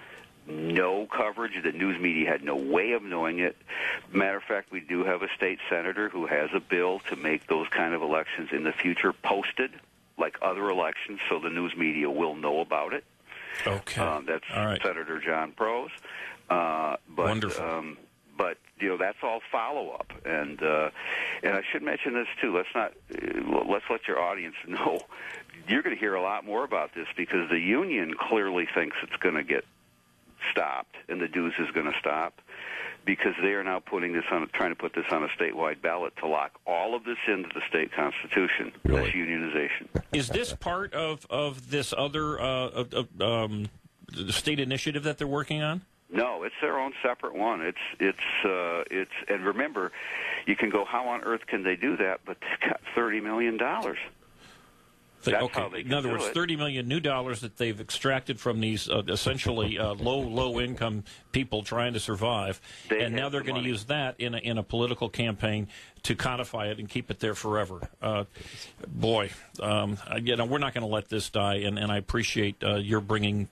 no coverage. The news media had no way of knowing it. Matter of fact, we do have a state senator who has a bill to make those kind of elections in the future posted like other elections, so the news media will know about it. Okay. That's all right. Senator John Prose. Wonderful. But that's all follow-up, and I should mention this too. Let's let your audience know. You're going to hear a lot more about this because the union clearly thinks it's going to get stopped, and the dues is going to stop, because they are now trying to put this on a statewide ballot to lock all of this into the state constitution. Really? This unionization. Is this part of this other state initiative that they're working on? No, it's their own separate one. And remember, you can go, how on earth can they do that? But they've got $30 million. That's how they in other words, it. $30 million new dollars that they've extracted from these essentially low income people trying to survive, and now they're going to use that in a political campaign to codify it and keep it there forever. We're not going to let this die, and I appreciate your bringing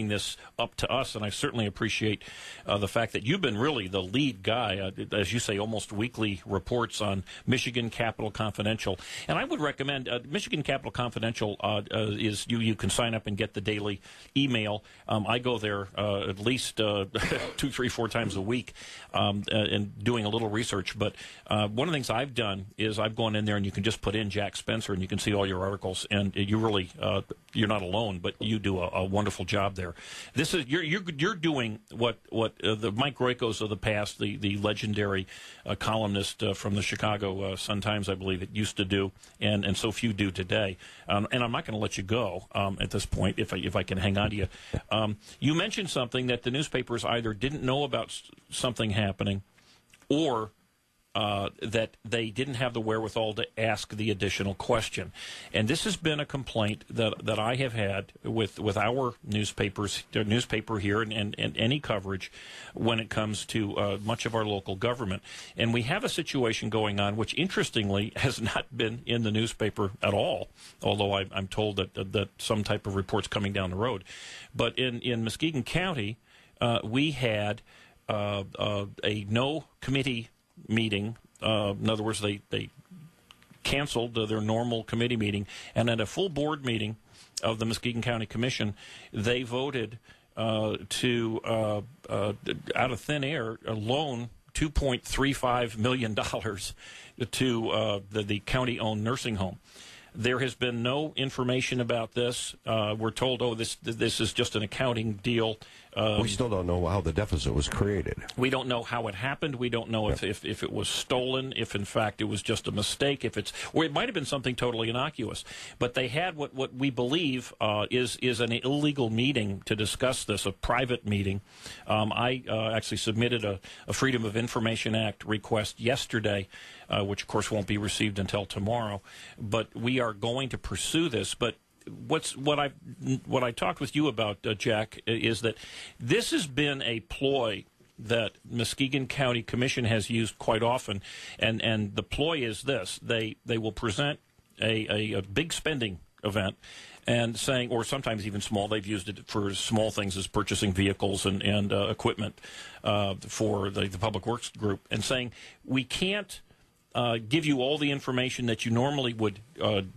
this up to us, and I certainly appreciate the fact that you've been really the lead guy, as you say, almost weekly reports on Michigan Capital Confidential. And I would recommend Michigan Capital Confidential is you can sign up and get the daily email. I go there at least 2, 3, 4 times a week and doing a little research, but one of the things I've done is I've gone in there and you can just put in Jack Spencer and you can see all your articles, and you really you're not alone, but you do a wonderful job there. This is you're doing what the Mike Roykos of the past, the legendary columnist from the Chicago Sun-Times, I believe it used to do, and so few do today. And I'm not going to let you go at this point if I can hang on to you. You mentioned something that the newspapers either didn't know about something happening, or that they didn't have the wherewithal to ask the additional question. And this has been a complaint that I have had with our newspaper here and any coverage when it comes to much of our local government. And we have a situation going on which, interestingly, has not been in the newspaper at all, although I'm told that some type of report's coming down the road. But in Muskegon County, we had a no committee meeting. In other words, they canceled their normal committee meeting, and at a full board meeting of the Muskegon County Commission, they voted to out of thin air loan $2.35 million to the county-owned nursing home. There has been no information about this. We're told, this is just an accounting deal. We still don't know how the deficit was created. We don't know how it happened. We don't know if it was stolen, if in fact it was just a mistake, or it might have been something totally innocuous. But they had what we believe is an illegal meeting to discuss this, a private meeting. I actually submitted a Freedom of Information Act request yesterday, which of course won't be received until tomorrow. But we are going to pursue this. But what I talked with you about, Jack, is that this has been a ploy that Muskegon County Commission has used quite often, and the ploy is this: they will present a big spending event and saying, or sometimes even small. They've used it for small things as purchasing vehicles and equipment for the Public Works group, and saying we can't give you all the information that you normally would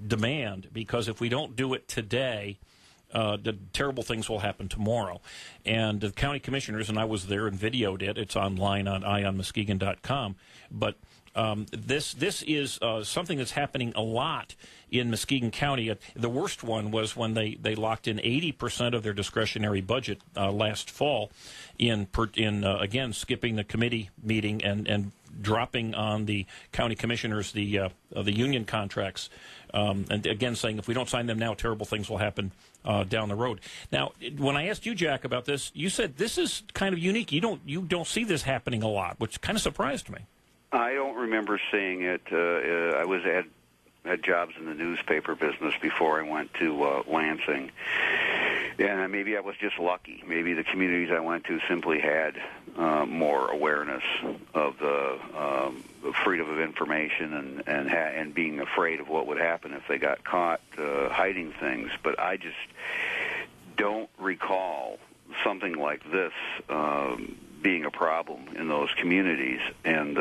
demand, because if we don't do it today, the terrible things will happen tomorrow. And the county commissioners, and I was there and videoed it, it's online on EyeOnMuskegon.com, but this is something that's happening a lot in Muskegon County. The worst one was when they locked in 80% of their discretionary budget last fall in again, skipping the committee meeting and dropping on the county commissioners the union contracts, and again saying if we don't sign them now, terrible things will happen down the road. Now, when I asked you, Jack, about this, you said this is kind of unique. You don't see this happening a lot, which kind of surprised me. I don't remember seeing it. I had jobs in the newspaper business before I went to Lansing. And maybe I was just lucky. Maybe the communities I went to simply had more awareness of the freedom of information and being afraid of what would happen if they got caught hiding things. But I just don't recall something like this being a problem in those communities. And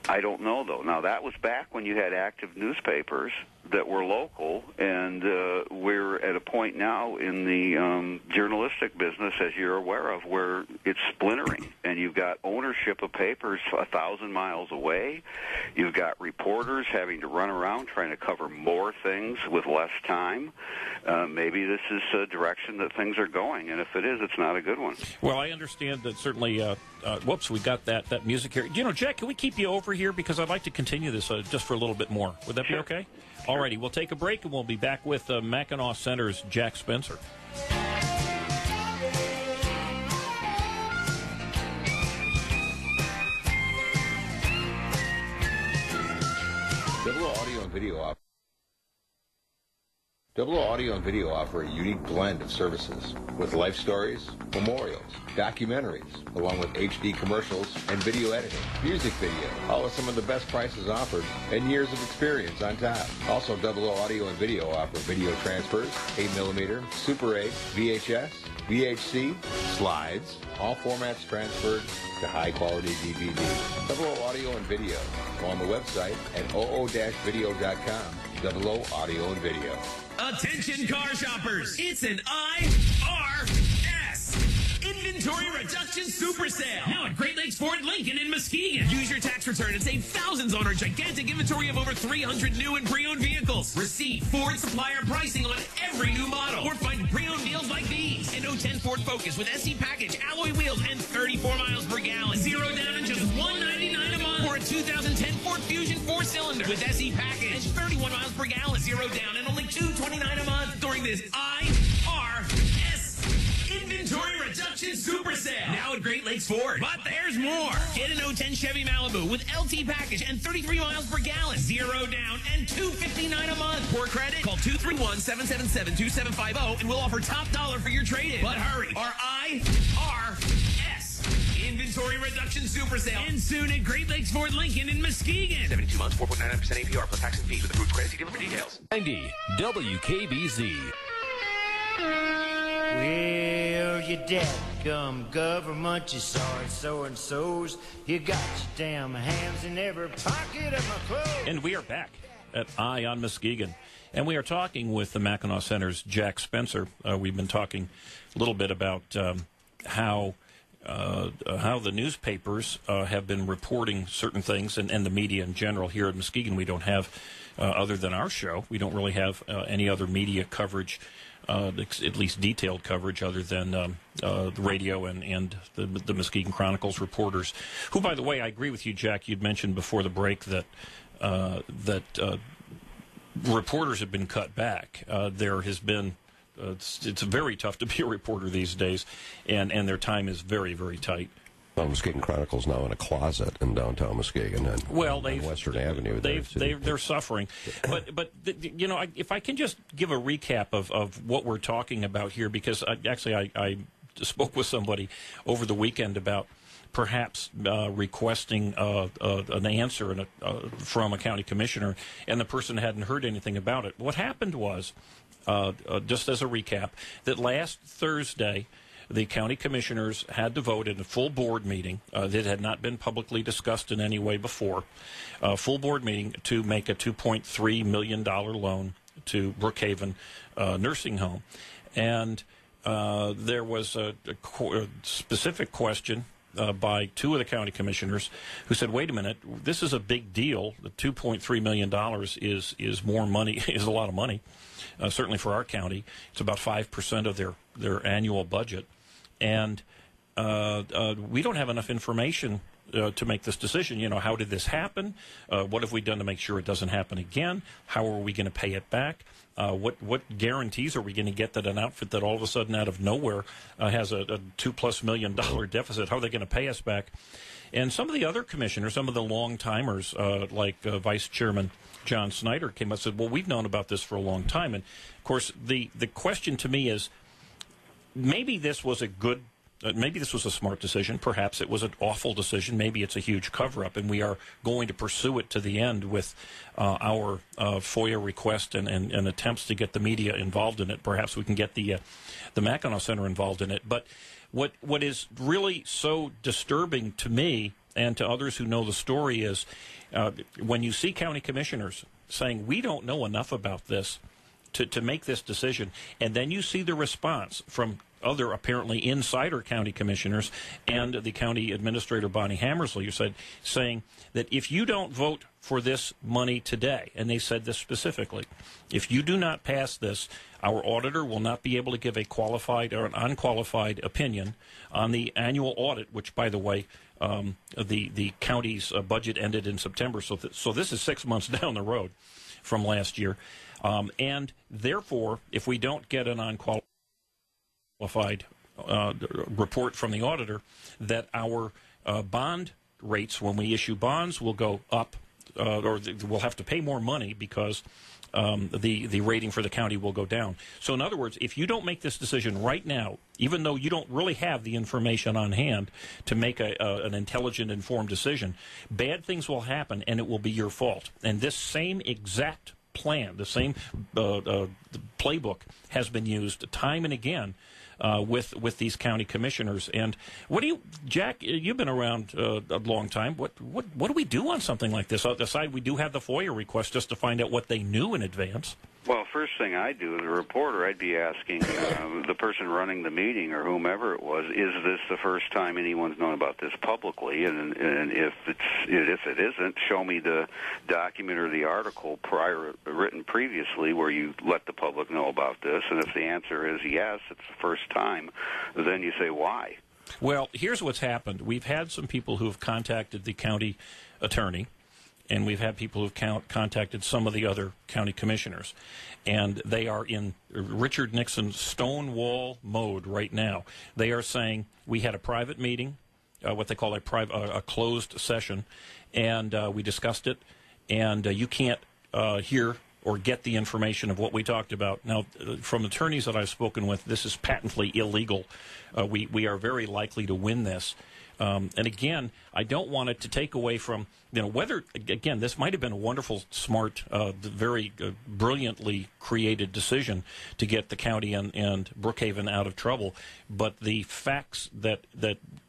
I don't know, though. Now, that was back when you had active newspapers that we're local, and we're at a point now in the journalistic business, as you're aware of, where it's splintering, and you've got ownership of papers 1,000 miles away. You've got reporters having to run around trying to cover more things with less time. Maybe this is a direction that things are going, and if it is, it's not a good one. Well, I understand that certainly. Whoops, we got that music here. You know, Jack, can we keep you over here because I'd like to continue this just for a little bit more? Would that be okay? All righty, we'll take a break and we'll be back with Mackinac Center's Jack Spencer. Double Audio and Video offer a unique blend of services with life stories, memorials, documentaries, along with HD commercials and video editing, music video, all with some of the best prices offered and years of experience on top. Also, Double Audio and Video offer video transfers, 8mm, Super 8, VHS, VHC, slides, all formats transferred to high-quality DVD. Double Audio and Video on the website at oo-video.com. Double O Audio and Video. Attention car shoppers, it's an IRS Inventory Reduction Super Sale. Now at Great Lakes Ford Lincoln in Muskegon. Use your tax return and save thousands on our gigantic inventory of over 300 new and pre-owned vehicles. Receive Ford supplier pricing on every new model. Or find pre-owned deals like these. An 010 Ford Focus with SE package, alloy wheels, and 34 miles per gallon. Zero down and just $199 a month. Or a 2010 Ford Fusion 4-cylinder with SE package and 31 miles per gallon. Zero down and only $229 a month during this IRS Inventory Reduction Super Sale. Now at Great Lakes Ford. But there's more. Get an 010 Chevy Malibu with LT package and 33 miles per gallon. Zero down and $259 a month. For credit, call 231-777-2750 and we'll offer top dollar for your trade-in. But hurry. Our IRS Inventory Reduction Super Sale ends soon at Great Lakes Ford Lincoln in Muskegon. 72 months, 4.99% APR plus tax and fees with approved credit. See dealer for details. 90 WKBZ. Well, you dadgum government, you sorry so-and-sos. You got your damn hands in every pocket of my clothes. And we are back at Eye on Muskegon. And we are talking with the Mackinac Center's Jack Spencer. We've been talking a little bit about how the newspapers have been reporting certain things, and the media in general. Here at Muskegon, we don't have, other than our show, we don't really have any other media coverage, at least detailed coverage, other than the radio and the Muskegon Chronicles reporters, who, by the way, I agree with you, Jack. You'd mentioned before the break that reporters have been cut back. There has been it's very tough to be a reporter these days, and their time is very, very tight. Well, Muskegon Chronicle's now in a closet in downtown Muskegon on Western Avenue. They're suffering. But you know, if I can just give a recap of what we're talking about here, because I spoke with somebody over the weekend about perhaps requesting an answer from a county commissioner, and the person hadn't heard anything about it. What happened was, just as a recap, that last Thursday, the county commissioners had to vote in a full board meeting that had not been publicly discussed in any way before, a full board meeting to make a $2.3 million loan to Brookhaven Nursing Home. And there was a specific question by two of the county commissioners who said, wait a minute, this is a big deal. The $2.3 million is more money, is a lot of money, certainly for our county. It's about 5% of their annual budget. And we don't have enough information to make this decision. You know, how did this happen? What have we done to make sure it doesn't happen again? How are we going to pay it back? What guarantees are we going to get that an outfit that all of a sudden out of nowhere has a $2+ million deficit, how are they going to pay us back? And some of the other commissioners, some of the long-timers, like Vice Chairman John Snyder, came up and said, well, we've known about this for a long time. And, of course, the question to me is, maybe this was a good maybe this was a smart decision. Perhaps it was an awful decision. Maybe it's a huge cover-up, and we are going to pursue it to the end with our FOIA request and attempts to get the media involved in it. Perhaps we can get the Mackinac Center involved in it. But what is really so disturbing to me and to others who know the story is when you see county commissioners saying we don't know enough about this to make this decision, and then you see the response from other apparently insider county commissioners and the county administrator, Bonnie Hammersley, you saying that if you don't vote for this money today, and they said this specifically, if you do not pass this, our auditor will not be able to give a qualified or an unqualified opinion on the annual audit, which, by the way, the county's budget ended in September, so this is 6 months down the road from last year. And therefore, if we don't get an unqualified report from the auditor, that our bond rates when we issue bonds will go up, or we'll have to pay more money because the rating for the county will go down. So in other words, if you don't make this decision right now, even though you don't really have the information on hand to make an intelligent, informed decision, bad things will happen and it will be your fault. And this same exact plan, the same playbook has been used time and again with these county commissioners. And what do you, Jack? You've been around a long time. What do we do on something like this? Aside, we do have the FOIA request just to find out what they knew in advance. Well, first thing I'd do as a reporter, I'd be asking the person running the meeting or whomever it was, is this the first time anyone's known about this publicly? And if it isn't, show me the document or the article written previously where you let the public know about this. And if the answer is yes, it's the first time, then you say why. Well, here's what's happened. We've had some people who have contacted the county attorney, and we've had people who've contacted some of the other county commissioners. And they are in Richard Nixon Stonewall mode right now. They are saying, we had a private meeting, what they call a closed session, and we discussed it, and you can't hear or get the information of what we talked about. Now, from attorneys that I've spoken with, this is patently illegal. We are very likely to win this. And again, I don't want it to take away from, whether, again, this might have been a wonderful, smart, very brilliantly created decision to get the county and Brookhaven out of trouble. But the facts that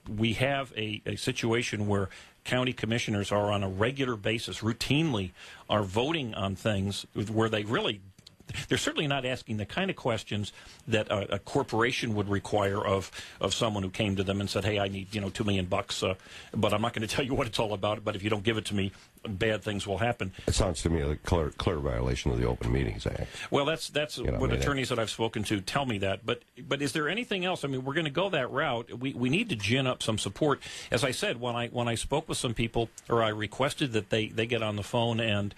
we have a situation where county commissioners are on a regular basis, routinely, are voting on things where they're certainly not asking the kind of questions that a corporation would require of someone who came to them and said, hey, I need $2 million, but I'm not going to tell you what it's all about, but if you don't give it to me, bad things will happen. It sounds to me like a clear violation of the Open Meetings Act. Well, that's what attorneys that I've spoken to tell me that. But is there anything else? I mean, we're going to go that route. We need to gin up some support. As I said, when I spoke with some people, or I requested that they get on the phone and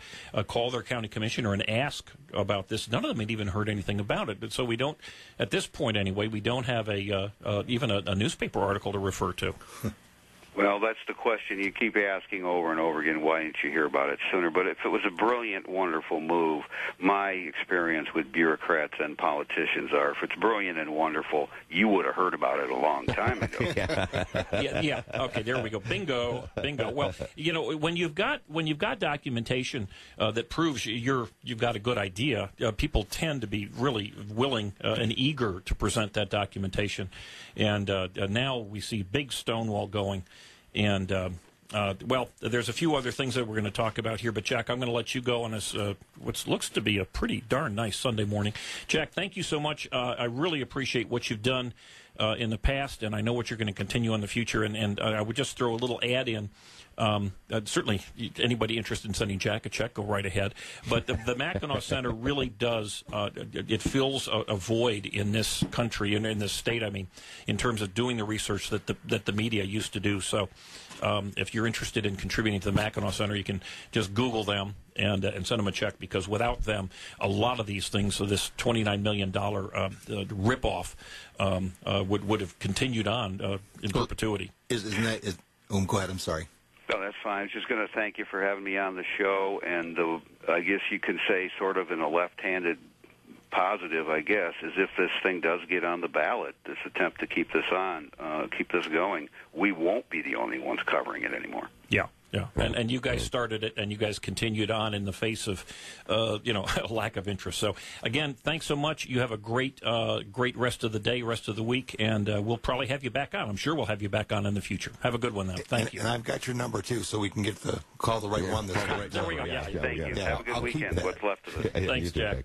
call their county commissioner and ask about this, none of them had even heard anything about it. But so we don't, at this point anyway, we don't have even a newspaper article to refer to. Well, that's the question you keep asking over and over again. Why didn't you hear about it sooner? But if it was a brilliant, wonderful move, my experience with bureaucrats and politicians are, if it's brilliant and wonderful, you would have heard about it a long time ago. Yeah. Okay, there we go. Bingo. Well, when you've got documentation that proves you've got a good idea, people tend to be really willing and eager to present that documentation. And now we see big Stonewall going. And, well, there's a few other things that we're going to talk about here. But, Jack, I'm going to let you go on this, what looks to be a pretty darn nice Sunday morning. Jack, thank you so much. I really appreciate what you've done in the past, and I know what you're going to continue in the future. And I would just throw a little ad in. Certainly, anybody interested in sending Jack a check, go right ahead. But the Mackinac Center really does, it fills a void in this country and in this state, I mean, in terms of doing the research that the media used to do. So if you're interested in contributing to the Mackinac Center, you can just Google them and send them a check, because without them, a lot of these things, so this $29 million ripoff would have continued on in perpetuity. Isn't that... go ahead, I'm sorry. No, that's fine. I was just going to thank you for having me on the show, and I guess you can say sort of in a left-handed positive, I guess, is if this thing does get on the ballot, this attempt to keep this going, we won't be the only ones covering it anymore. Yeah. Yeah, and you guys started it, and you guys continued on in the face of, a lack of interest. So, again, thanks so much. You have a great rest of the day, rest of the week, and we'll probably have you back on. I'm sure we'll have you back on in the future. Have a good one now. Thank you. And I've got your number, too, so we can get call the right one this time. There we go. Yeah, thank you. Have a good weekend. What's left of it. Thanks, Jack.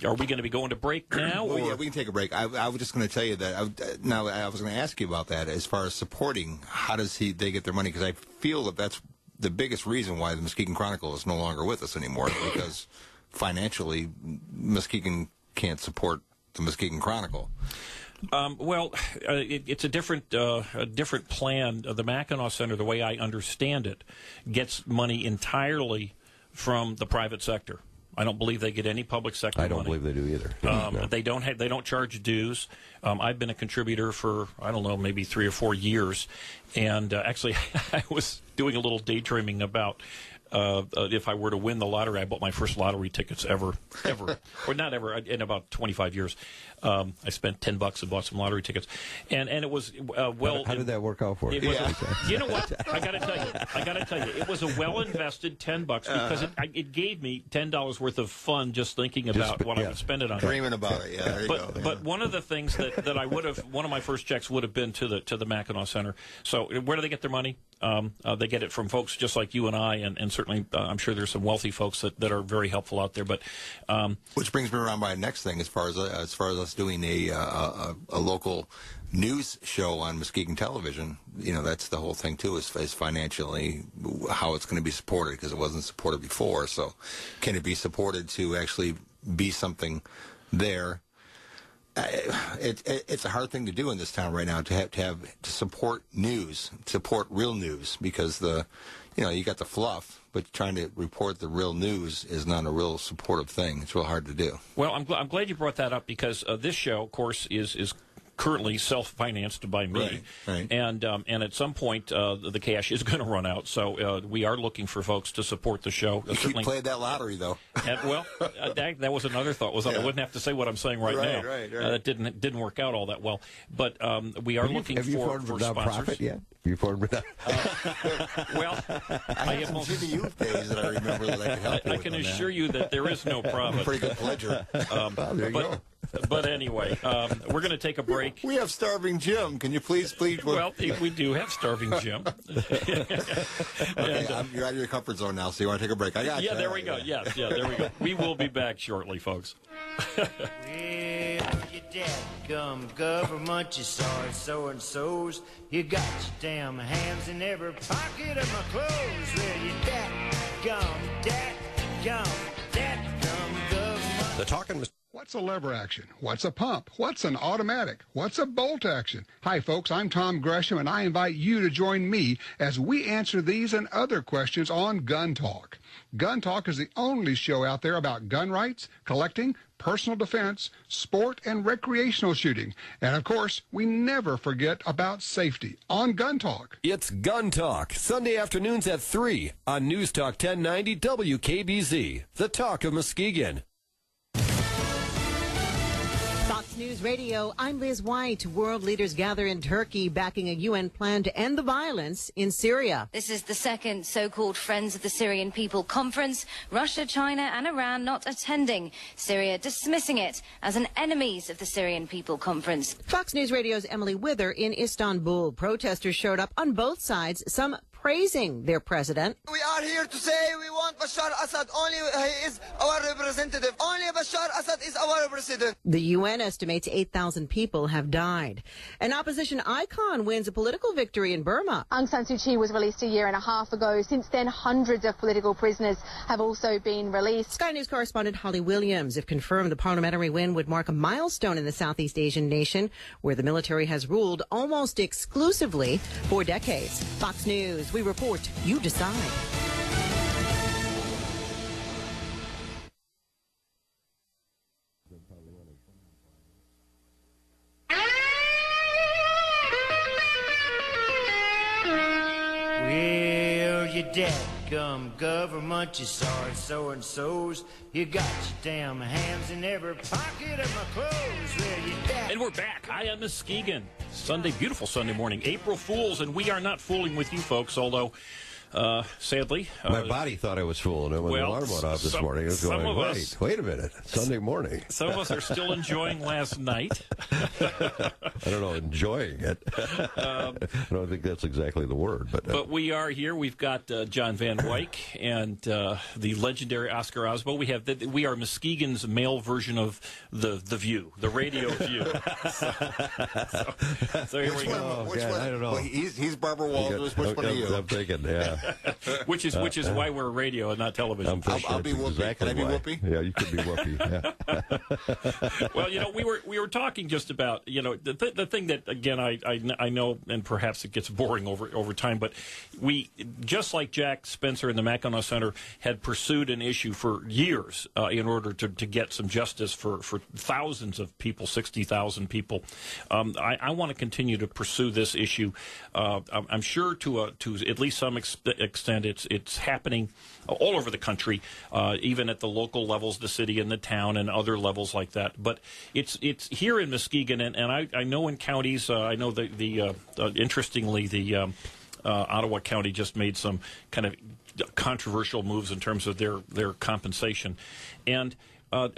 Are we going to be going to break now? Well, yeah, we can take a break. I was just going to tell you that. I was going to ask you about that as far as supporting. How does they get their money? Because I feel that that's the biggest reason why the Muskegon Chronicle is no longer with us anymore. Because financially, Muskegon can't support the Muskegon Chronicle. It's a different plan. The Mackinac Center, the way I understand it, gets money entirely from the private sector. I don't believe they get any public sector money. I don't believe they do either. No. They don't charge dues. I've been a contributor for, I don't know, maybe 3 or 4 years. And actually, I was doing a little daydreaming about if I were to win the lottery. I bought my first lottery tickets ever. Or not ever, in about 25 years. I spent $10 and bought some lottery tickets. And it was, How did that work out for you? You know what? I got to tell you, it was a well-invested $10 because it gave me $10 worth of fun just thinking about what I would spend it on. Dreaming about it, yeah. There you go. But one of the things that I would have, one of my first checks would have been to the Mackinac Center. So where do they get their money? They get it from folks just like you and I, and certainly I'm sure there's some wealthy folks that are very helpful out there. But which brings me around by the next thing, as far as us doing a local news show on Muskegon television. That's the whole thing too, is financially how it's going to be supported, because it wasn't supported before. So can it be supported to actually be something there? It's a hard thing to do in this town right now, to support news, support real news, because you got the fluff, but trying to report the real news is not a real supportive thing. It's real hard to do. Well, I'm glad you brought that up, because this show, of course, is currently self-financed by me, right. And at some point the cash is going to run out. So we are looking for folks to support the show. You played that lottery, though. And, that was another thought. I wouldn't have to say what I'm saying right now. Right. That didn't work out all that well. But we are looking for sponsors. Yet? Have you formed without? I have some Jimmy Youth days that I remember that I could help you with. I can assure you that there is no profit. Pretty good pledger. There you go. But anyway, we're going to take a break. We have Starving Jim. Can you please? Well, we do have Starving Jim. Okay, you're out of your comfort zone now, so you want to take a break. I got you. Yeah, there we go. Yeah, there we go. We will be back shortly, folks. Well, your dadgum government, you saw it so-and-so's. You got your damn hands in every pocket of my clothes. Well, your dadgum government. The talking. What's a lever action? What's a pump? What's an automatic? What's a bolt action? Hi, folks. I'm Tom Gresham, and I invite you to join me as we answer these and other questions on Gun Talk. Gun Talk is the only show out there about gun rights, collecting, personal defense, sport, and recreational shooting. And, of course, we never forget about safety on Gun Talk. It's Gun Talk, Sunday afternoons at 3 on News Talk 1090 WKBZ, the talk of Muskegon. Fox News Radio, I'm Liz White. World leaders gather in Turkey backing a UN plan to end the violence in Syria. This is the second so-called Friends of the Syrian People conference. Russia, China and Iran not attending. Syria dismissing it as an enemies of the Syrian People conference. Fox News Radio's Emily Wither in Istanbul. Protesters showed up on both sides, some praising their president. We are here to say we want Bashar Assad. Only he is our representative. Only Bashar Assad is our president. The UN estimates 8,000 people have died. An opposition icon wins a political victory in Burma. Aung San Suu Kyi was released a year and a half ago. Since then, hundreds of political prisoners have also been released. Sky News correspondent Holly Williams. If confirmed, the parliamentary win would mark a milestone in the Southeast Asian nation, where the military has ruled almost exclusively for decades. Fox News, we report, you decide. Well, your dadgum government, you sorry so-and-sos. You got your damn hands in every pocket of my clothes. Well, you And we're back. Eye on Muskegon. Sunday, beautiful Sunday morning. April Fools, and we are not fooling with you folks, although... sadly, my body thought I was fooling it when the alarm went off this morning. It was going, wait a minute, Sunday morning. Some of us are still enjoying last night. I don't know, enjoying it. I don't think that's exactly the word, but we are here. We've got John Van Wyck and the legendary Oscar Osbo. We are Muskegon's male version of the View, the radio View. So here we go. Which one? I don't know. Well, he's Barbara Walters. Which one are you? I'm thinking, yeah. which is why we're radio and not television. I'll be Whoopi. Exactly. Can I be Whoopi? Yeah, you could be Whoopi. Yeah. Well, we were talking just about the thing that again I know, and perhaps it gets boring over time, but we, just like Jack Spencer and the Mackinac Center had pursued an issue for years in order to get some justice for thousands of people, 60,000 people. I want to continue to pursue this issue. I'm sure to at least some extent it's happening all over the country, even at the local levels, the city and the town and other levels like that. But it's here in Muskegon, and I know in counties, I know interestingly, the Ottawa County just made some kind of controversial moves in terms of their compensation. And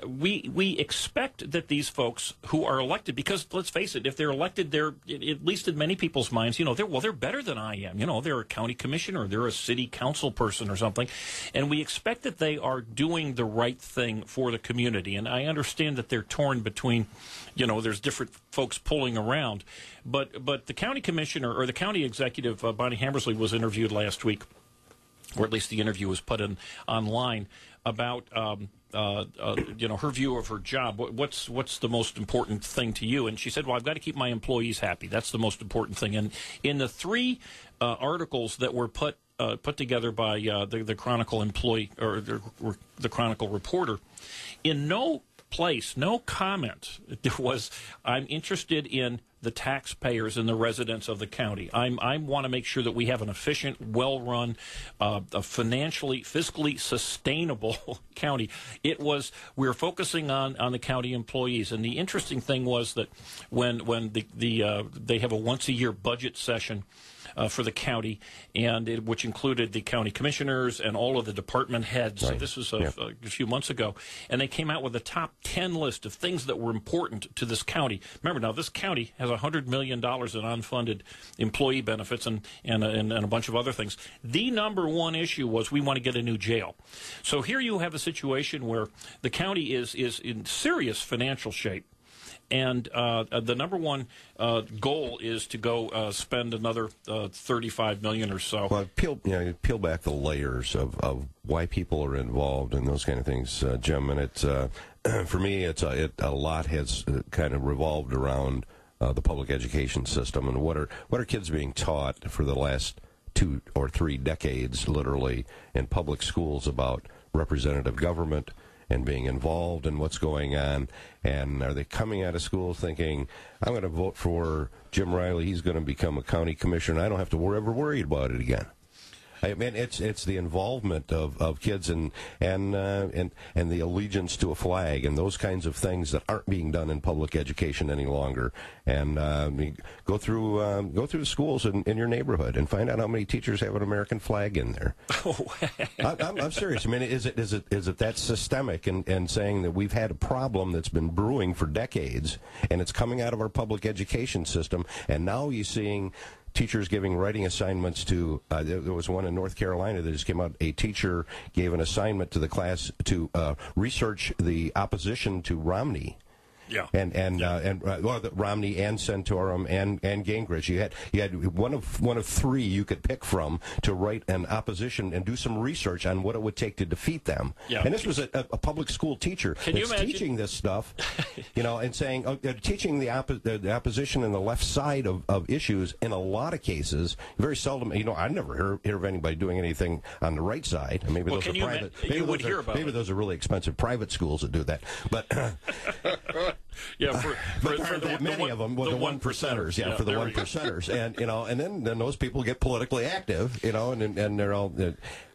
we expect that these folks who are elected, because let's face it, if they're elected, they're, at least in many people's minds, they're better than I am. They're a county commissioner, they're a city council person or something, and we expect that they are doing the right thing for the community. And I understand that they're torn between, there's different folks pulling around, but the county commissioner or the county executive, Bonnie Hammersley, was interviewed last week, or at least the interview was put online, about her view of her job. What's the most important thing to you? And she said, well, I've got to keep my employees happy. That's the most important thing. And in the three articles that were put together by the Chronicle employee, or the Chronicle reporter, in no place, no comment was, I'm interested in the taxpayers and the residents of the county. I want to make sure that we have an efficient, well-run, fiscally sustainable county. We're focusing on the county employees. And the interesting thing was that when they have a once-a-year budget session for the county, which included the county commissioners and all of the department heads. Right. So this was a few months ago. And they came out with a top 10 list of things that were important to this county. Remember, now, this county has $100 million in unfunded employee benefits and a bunch of other things. The number one issue was we want to get a new jail. So here you have a situation where the county is in serious financial shape. And the number one goal is to go spend another $35 million or so. Well, peel back the layers of why people are involved and those kind of things, Jim. And it's for me, a lot has kind of revolved around the public education system and what are kids being taught for the last 2 or 3 decades, literally, in public schools about representative government and being involved in what's going on. And are they coming out of school thinking, I'm going to vote for Jim Riley, he's going to become a county commissioner, and I don't have to ever worry about it again? I mean, it's the involvement of kids and the allegiance to a flag and those kinds of things that aren't being done in public education any longer. And go through the schools in your neighborhood and find out how many teachers have an American flag in there. I'm serious. I mean, is it that systemic and saying that we've had a problem that's been brewing for decades and it's coming out of our public education system, and now you're seeing teachers giving writing assignments to, there was one in North Carolina that just came out. A teacher gave an assignment to the class to research the opposition to Romney. Yeah, and Romney and Santorum and Gingrich. You had one of 3 you could pick from to write an opposition and do some research on what it would take to defeat them. Yeah. And this was a public school teacher that's teaching this stuff, and saying teaching the opposition and the left side of issues in a lot of cases. Very seldom, I never hear of anybody doing anything on the right side. And maybe those are private. Maybe those are really expensive private schools that do that, but. Yeah, for many of them, the one percenters. Yeah, for the one percenters, and and then those people get politically active, and they're all.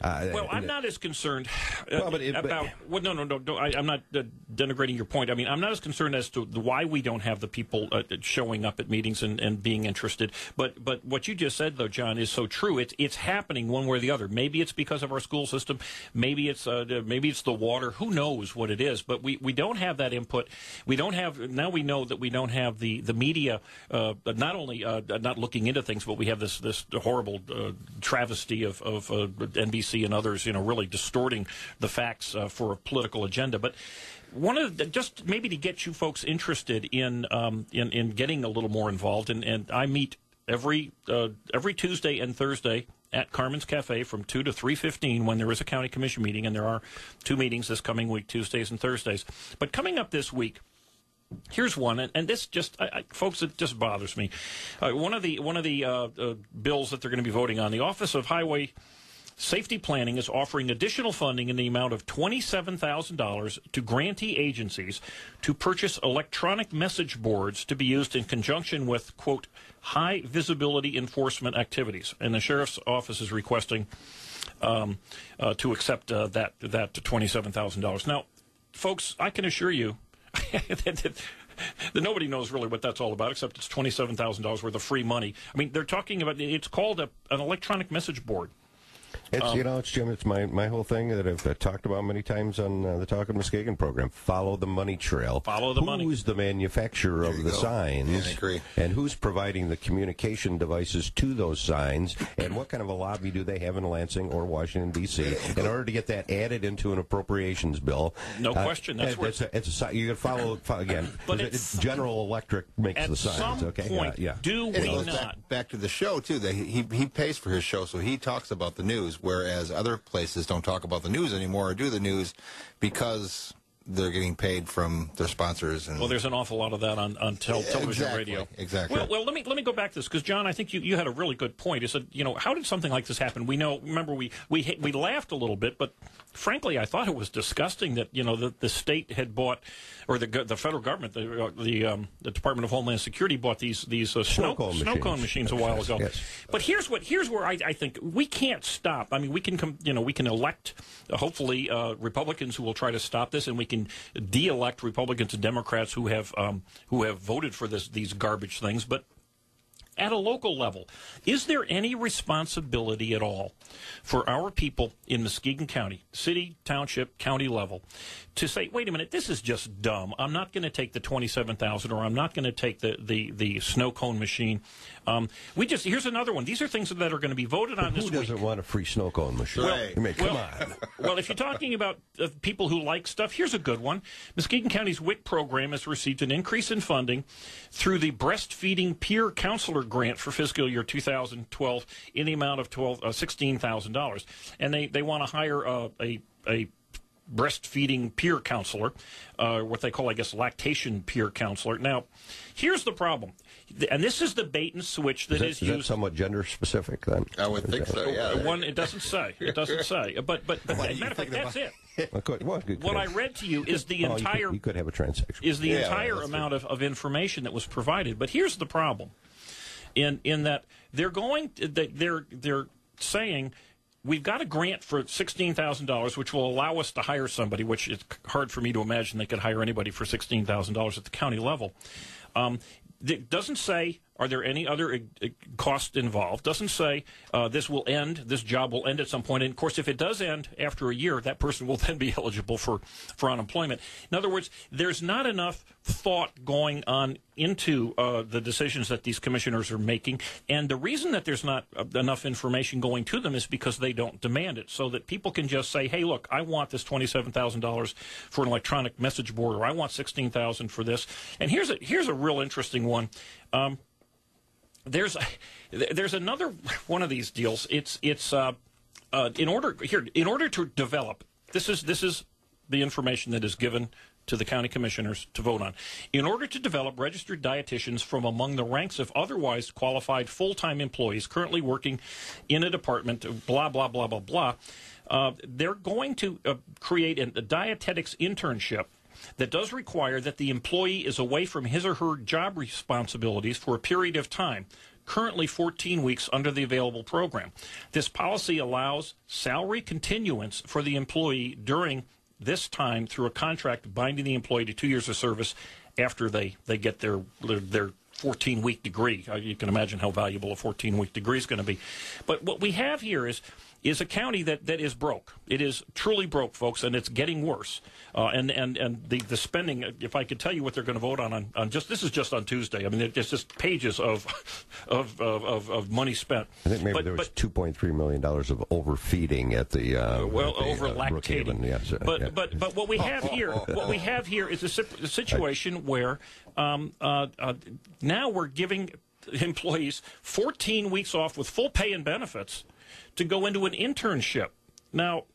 Well, I'm not as concerned about. Well, no. I'm not denigrating your point. I mean, I'm not as concerned as to why we don't have the people showing up at meetings and being interested. But what you just said, though, John, is so true. It's happening one way or the other. Maybe it's because of our school system. Maybe it's the water. Who knows what it is? But we don't have that input. We don't have. Now we know that we don't have the media. Not only not looking into things, but we have this horrible travesty of NBC and others, really distorting the facts for a political agenda. But one of just maybe to get you folks interested in getting a little more involved, and I meet every Tuesday and Thursday at Carmen's Cafe from 2 to 3:15 when there is a county commission meeting, and there are 2 meetings this coming week, Tuesdays and Thursdays. But coming up this week, here's one, and this just, folks, it just bothers me. One of the bills that they're going to be voting on, the Office of Highway Safety Planning is offering additional funding in the amount of $27,000 to grantee agencies to purchase electronic message boards to be used in conjunction with, quote, high visibility enforcement activities. And the sheriff's office is requesting to accept that $27,000. Now, folks, I can assure you that nobody knows really what that's all about, except it's $27,000 worth of free money. I mean, they're talking about, it's called an electronic message board. It's Jim. It's my whole thing that I've talked about many times on the Talkin' Muskegon program. Follow the money trail. Follow the money. Who's the manufacturer of the signs? Yeah, I agree. And who's providing the communication devices to those signs? And what kind of a lobby do they have in Lansing or Washington D.C. in order to get that added into an appropriations bill? No question. That's where you can follow again. But General Electric makes the signs. Okay. Point, yeah. Do we not? Back to the show too. That he pays for his show, so he talks about the news. Whereas other places don't talk about the news anymore or do the news because they're getting paid from their sponsors. And well, there's an awful lot of that on television and radio. Exactly. Well, let me go back to this because John, I think you had a really good point. You said, how did something like this happen? Remember we laughed a little bit, but frankly, I thought it was disgusting that the state had bought, or the federal government, the Department of Homeland Security bought these snow cone machines a while ago. Yes. But here's where I think we can't stop. I mean, we can elect hopefully Republicans who will try to stop this, and we can de-elect Republicans and Democrats who have voted for these garbage things. But at a local level, is there any responsibility at all for our people in Muskegon County, city, township, county level, to say, wait a minute, this is just dumb. I'm not going to take the $27,000, or I'm not going to take the snow cone machine. Here's another one. These are things that are going to be voted on this week. Who doesn't want a free snow cone machine? Come on. Well, if you're talking about people who like stuff, here's a good one. Muskegon County's WIC program has received an increase in funding through the Breastfeeding Peer Counselor Grant for fiscal year 2012 in the amount of $16,000. And they want to hire a breastfeeding peer counselor, what they call, I guess, lactation peer counselor. Now, here's the problem, and this is the bait and switch that is used. Is that somewhat gender specific then? I would think so. Yeah. It doesn't say. It doesn't say. But as a matter of fact, that's it. What I read to you is the entire. You could have a transsexual. Is the entire amount of information that was provided. But here's the problem, in that they're saying, we've got a grant for $16,000, which will allow us to hire somebody, which is hard for me to imagine they could hire anybody for $16,000 at the county level. It doesn't say, are there any other costs involved? Doesn't say this job will end at some point. And, of course, if it does end after a year, that person will then be eligible for unemployment. In other words, there's not enough thought going on into the decisions that these commissioners are making. And the reason that there's not enough information going to them is because they don't demand it, so that people can just say, hey, look, I want this $27,000 for an electronic message board, or I want $16,000 for this. And here's a real interesting one. There's another one of these deals. It's in order to develop. This is the information that is given to the county commissioners to vote on. In order to develop registered dietitians from among the ranks of otherwise qualified full-time employees currently working in a department, blah blah blah blah blah. They're going to create a dietetics internship that does require that the employee is away from his or her job responsibilities for a period of time, currently 14 weeks under the available program. This policy allows salary continuance for the employee during this time through a contract binding the employee to 2 years of service after they get their 14-week degree. You can imagine how valuable a 14-week degree is going to be. But what we have here is a county that is broke. It is truly broke, folks, and it's getting worse. And the spending, if I could tell you what they're going to vote on just, this is just on Tuesday. I mean, it's just pages of money spent. I think maybe there was $2.3 million of overfeeding at the over lactating. Yes, but what we have here, is a situation where now we're giving employees 14 weeks off with full pay and benefits to go into an internship. Now,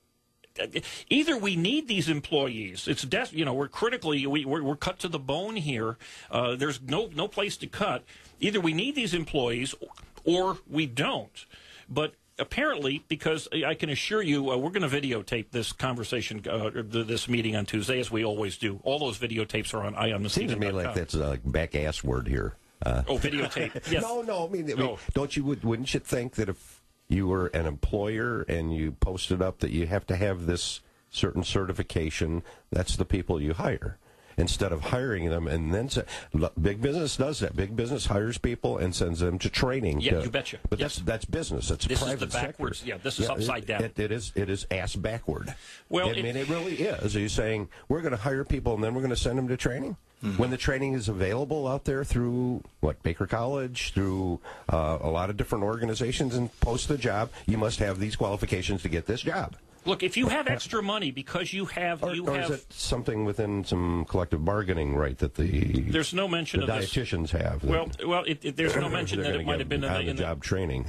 either we need these employees. It's we're critically we're cut to the bone here. There's no place to cut. Either we need these employees or we don't. But apparently, because I can assure you, we're going to videotape this conversation, this meeting on Tuesday, as we always do. All those videotapes are on EyeOnMuskegon.com. Seems to me like that's a back-ass word here. Videotape. Yes. No. I mean, wouldn't you think that if you were an employer and you posted up that you have to have this certain certification, that's the people you hire? Instead of hiring them and then big business does that. Big business hires people and sends them to training. Yeah, you betcha. But that's business. That's this private is the backwards. sector. Yeah, this is upside down. It is ass backward. Well, I mean, it really is. Are you saying we're going to hire people and then we're going to send them to training? Mm-hmm. When the training is available out there through, Baker College, through a lot of different organizations, and post the job, you must have these qualifications to get this job. Look, if you have extra money because you have... Or is it something within some collective bargaining right that there's no mention of dietitians have? There's no mention that it might have been in the job training.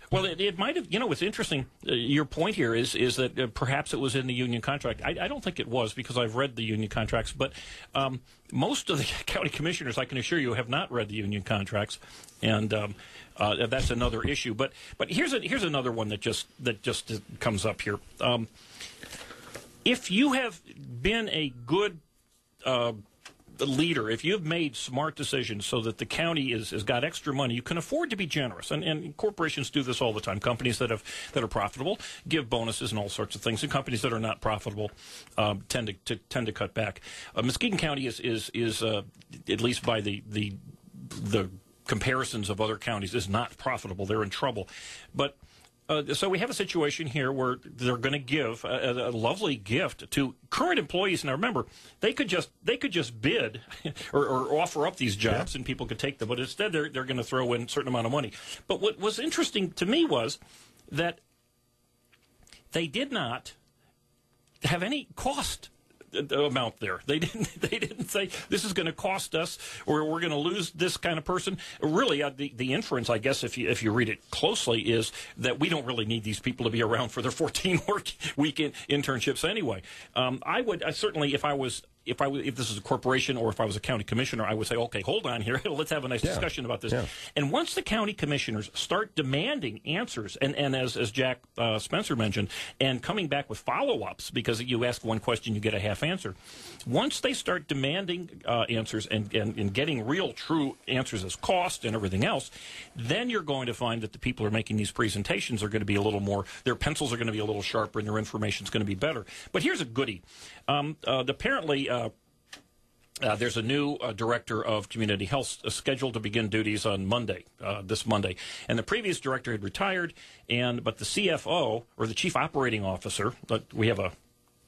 Well, it might have. What's interesting, your point here is that perhaps it was in the union contract. I don't think it was, because I've read the union contracts, but most of the county commissioners, I can assure you, have not read the union contracts, and that's another issue. But here's another one that just comes up here. If you have been a good leader, if you've made smart decisions so that the county has got extra money, you can afford to be generous, and corporations do this all the time. Companies that are profitable give bonuses and all sorts of things, and companies that are not profitable tend to cut back. Muskegon County is at least by the comparisons of other counties, is not profitable. They're in trouble, but. So we have a situation here where they're going to give a lovely gift to current employees. Now remember, they could just bid or offer up these jobs, and people could take them. But instead, they're going to throw in a certain amount of money. But what was interesting to me was that they did not have any cost amount there. They didn't say this is going to cost us or we're going to lose this kind of person. Really, the inference, I guess, if you read it closely, is that we don't really need these people to be around for their 14-week internships anyway. I certainly, if this is a corporation or if I was a county commissioner, I would say, okay, hold on here. Let's have a nice discussion about this. Yeah. And once the county commissioners start demanding answers, and as Jack Spencer mentioned, and coming back with follow-ups, because you ask one question, you get a half answer. Once they start demanding answers and getting real, true answers as cost and everything else, then you're going to find that the people who are making these presentations are going to be a little more, their pencils are going to be a little sharper and their information is going to be better. But here's a goodie. Apparently, there's a new director of community health scheduled to begin duties on Monday, this Monday. And the previous director had retired, but the CFO, or the chief operating officer, we have a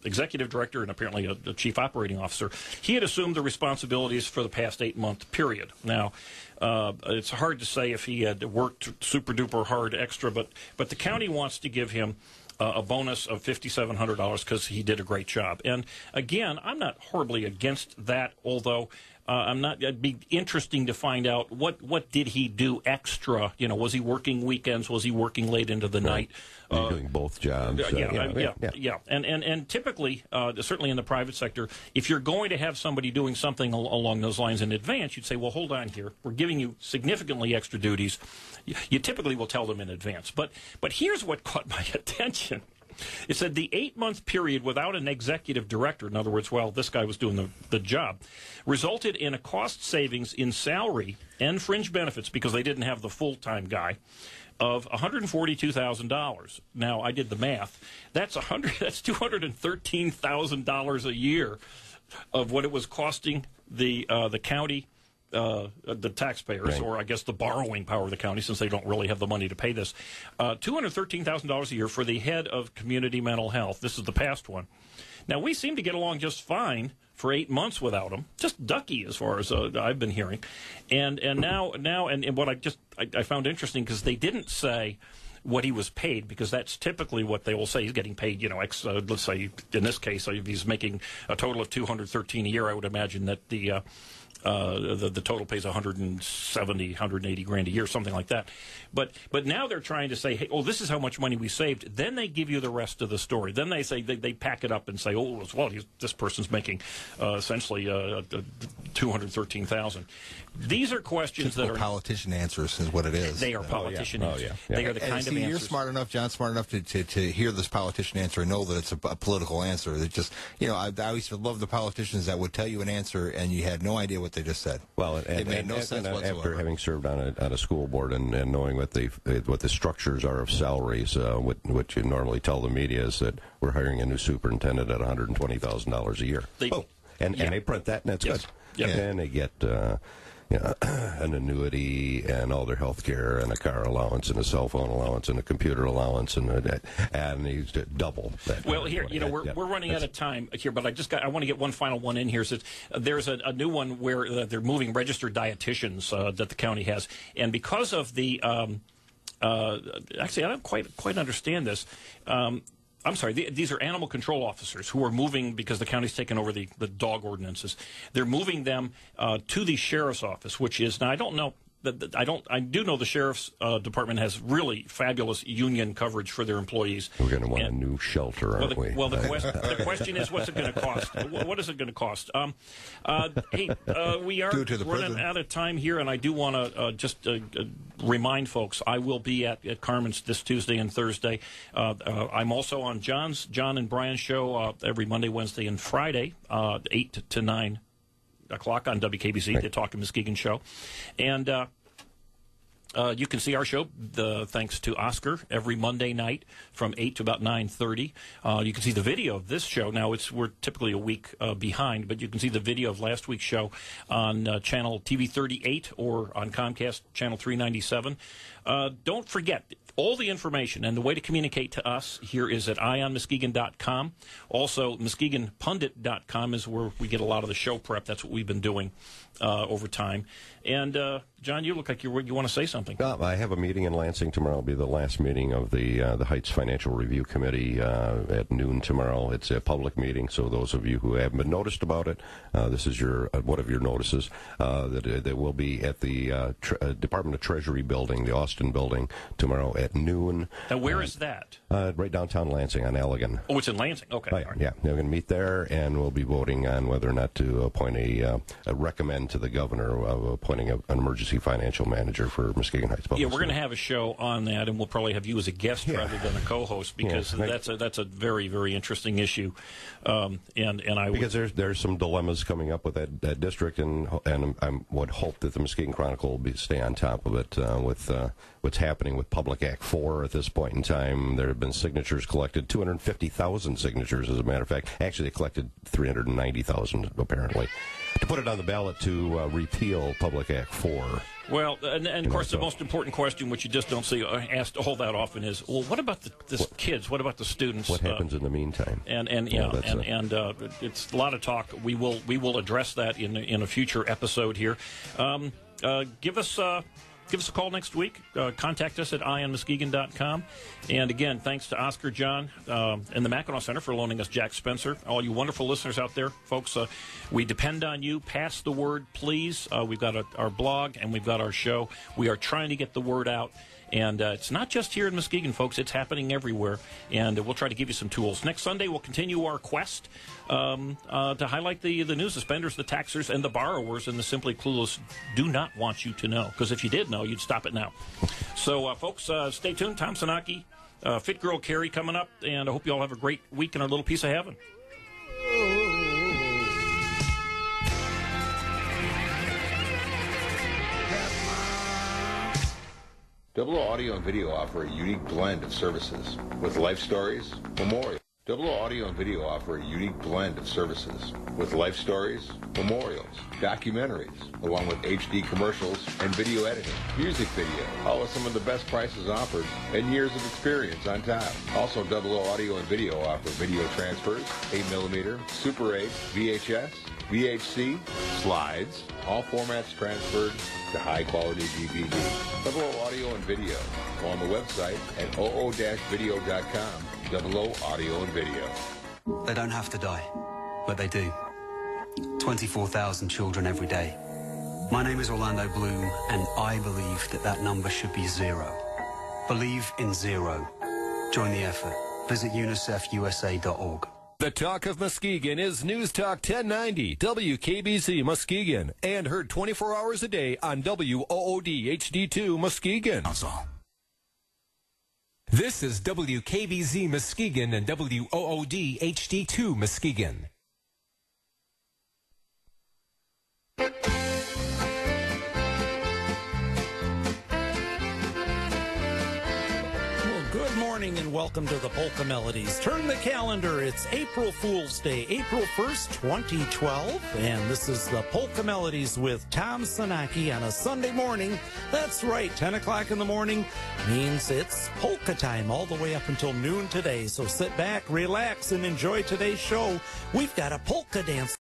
executive director and apparently a chief operating officer, he had assumed the responsibilities for the past 8-month period. Now, it's hard to say if he had worked super-duper hard extra, but the county wants to give him a bonus of $5,700 because he did a great job. And again, I'm not horribly against that, although it'd be interesting to find out what did he do extra. Was he working weekends? Was he working late into the night? Doing both jobs. Yeah. And typically, certainly in the private sector, if you're going to have somebody doing something along those lines in advance, you'd say, well, hold on here. We're giving you significantly extra duties. You typically will tell them in advance. But here's what caught my attention. It said the 8-month period without an executive director, in other words, while this guy was doing the job, resulted in a cost savings in salary and fringe benefits, because they didn't have the full-time guy, of $142,000. Now, I did the math. That's $213,000 a year of what it was costing the county, the taxpayers, right, or I guess the borrowing power of the county, since they don't really have the money to pay this. $213,000 a year for the head of community mental health. This is the past one. Now, we seem to get along just fine for 8 months without him. Just ducky, as far as I've been hearing. And now what I found interesting, because they didn't say what he was paid, because that's typically what they will say. He's getting paid, X, let's say, in this case, if he's making a total of $213 a year, I would imagine that the total pays $170, $180 grand a year, something like that. But now they're trying to say, hey, oh, this is how much money we saved. Then they give you the rest of the story. Then they say they pack it up and say, oh, well, this person's making essentially $213,000. These are questions that are politician answers, is what it is. They are politician answers. Yeah. They are the kind of answers. You're smart enough, John, smart enough to hear this politician answer and know that it's a political answer. It just, I always love the politicians that would tell you an answer and you had no idea what they just said. Well, it made no sense whatsoever. After having served on a school board and knowing what the structures are of salaries, what you normally tell the media is that we're hiring a new superintendent at $120,000 a year. And they print that, and that's good. Yep. And they get an annuity and all their health care and a car allowance and a cell phone allowance and a computer allowance and he's double that. Well, here, we're running out of time here, but I want to get one final one in here. So there's a new one where they're moving registered dietitians that the county has, and because of the actually, I don't quite understand this. I'm sorry, these are animal control officers who are moving, because the county's taken over the dog ordinances. They're moving them to the sheriff's office, which is, now I don't know, I do know the sheriff's department has really fabulous union coverage for their employees. We're going to want a new shelter, aren't we? Well, the question is, what's it going to cost? What is it going to cost? Hey, we are running out of time here, and I do want to just remind folks, I will be at Carmen's this Tuesday and Thursday. I'm also on John and Brian's show every Monday, Wednesday, and Friday, 8 to 9 o'clock on WKBC, right, the Talkin' Muskegon show. And you can see our show, thanks to Oscar, every Monday night from 8 to about 9:30. You can see the video of this show. Now, we're typically a week behind, but you can see the video of last week's show on channel TV 38 or on Comcast channel 397. Don't forget, all the information and the way to communicate to us here is at EyeOnMuskegon.com. Also, MuskegonPundit.com is where we get a lot of the show prep. That's what we've been doing over time. And, John, you look like you want to say something. I have a meeting in Lansing tomorrow. It'll be the last meeting of the Heights Financial Review Committee at noon tomorrow. It's a public meeting, so those of you who haven't been noticed about it, this is one of your notices, that will be at the Department of Treasury building, the Austin building, tomorrow at noon. Now, where is that? Right downtown Lansing on Allegan. Oh, it's in Lansing. Okay. Right. Yeah, we're going to meet there, and we'll be voting on whether or not to appoint recommend to the governor of appointing an emergency financial manager for Muskegon Heights Public. Yeah, we're going to have a show on that, and we'll probably have you as a guest rather than a co-host, because that's a very, very interesting issue. Because there's some dilemmas coming up with that district, and I would hope that the Muskegon Chronicle will stay on top of it with what's happening with Public Act 4 at this point in time. There have been signatures collected, 250,000 signatures, as a matter of fact. Actually, they collected 390,000, apparently, to put it on the ballot to repeal Public Act 4. Well, and of course, the most important question, which you just don't see asked all that often, is, well, what about the kids? What about the students? What happens in the meantime? It's a lot of talk. We will address that in a future episode here. Give us a call next week. Contact us at EyeOnMuskegon.com. And again, thanks to Oscar, John, and the Mackinac Center for loaning us Jack Spencer. All you wonderful listeners out there, folks, we depend on you. Pass the word, please. We've got our blog and we've got our show. We are trying to get the word out. And it's not just here in Muskegon, folks. It's happening everywhere. And we'll try to give you some tools. Next Sunday, we'll continue our quest to highlight the news, the spenders, the taxers, and the borrowers, and the simply clueless do not want you to know. Because if you did know, you'd stop it now. So, folks, stay tuned. Tom Sanaki Fit Girl Carrie coming up, and I hope you all have a great week in our little piece of heaven. Double O Audio and Video offer a unique blend of services with life stories, memorials. Double O Audio and Video offer a unique blend of services with life stories, memorials, documentaries, along with HD commercials and video editing, music video, all with some of the best prices offered and years of experience on top. Also, Double O Audio and Video offer video transfers, 8mm, Super 8, VHS, VHC, slides, all formats transferred to high-quality DVD. Double O Audio and Video. Go on the website at oo-video.com. Double O Audio and Video. They don't have to die, but they do. 24,000 children every day. My name is Orlando Bloom, and I believe that that number should be 0. Believe in 0. Join the effort. Visit unicefusa.org. The Talk of Muskegon is News Talk 1090 WKBC Muskegon, and heard 24 hours a day on WOOD HD2 Muskegon. This is WKBZ Muskegon and WOOD HD2 Muskegon. Good morning and welcome to the Polka Melodies. Turn the calendar. It's April Fool's Day, April 1st, 2012. And this is the Polka Melodies with Tom Sanaki on a Sunday morning. That's right, 10 o'clock in the morning means it's polka time all the way up until noon today. So sit back, relax, and enjoy today's show. We've got a polka dance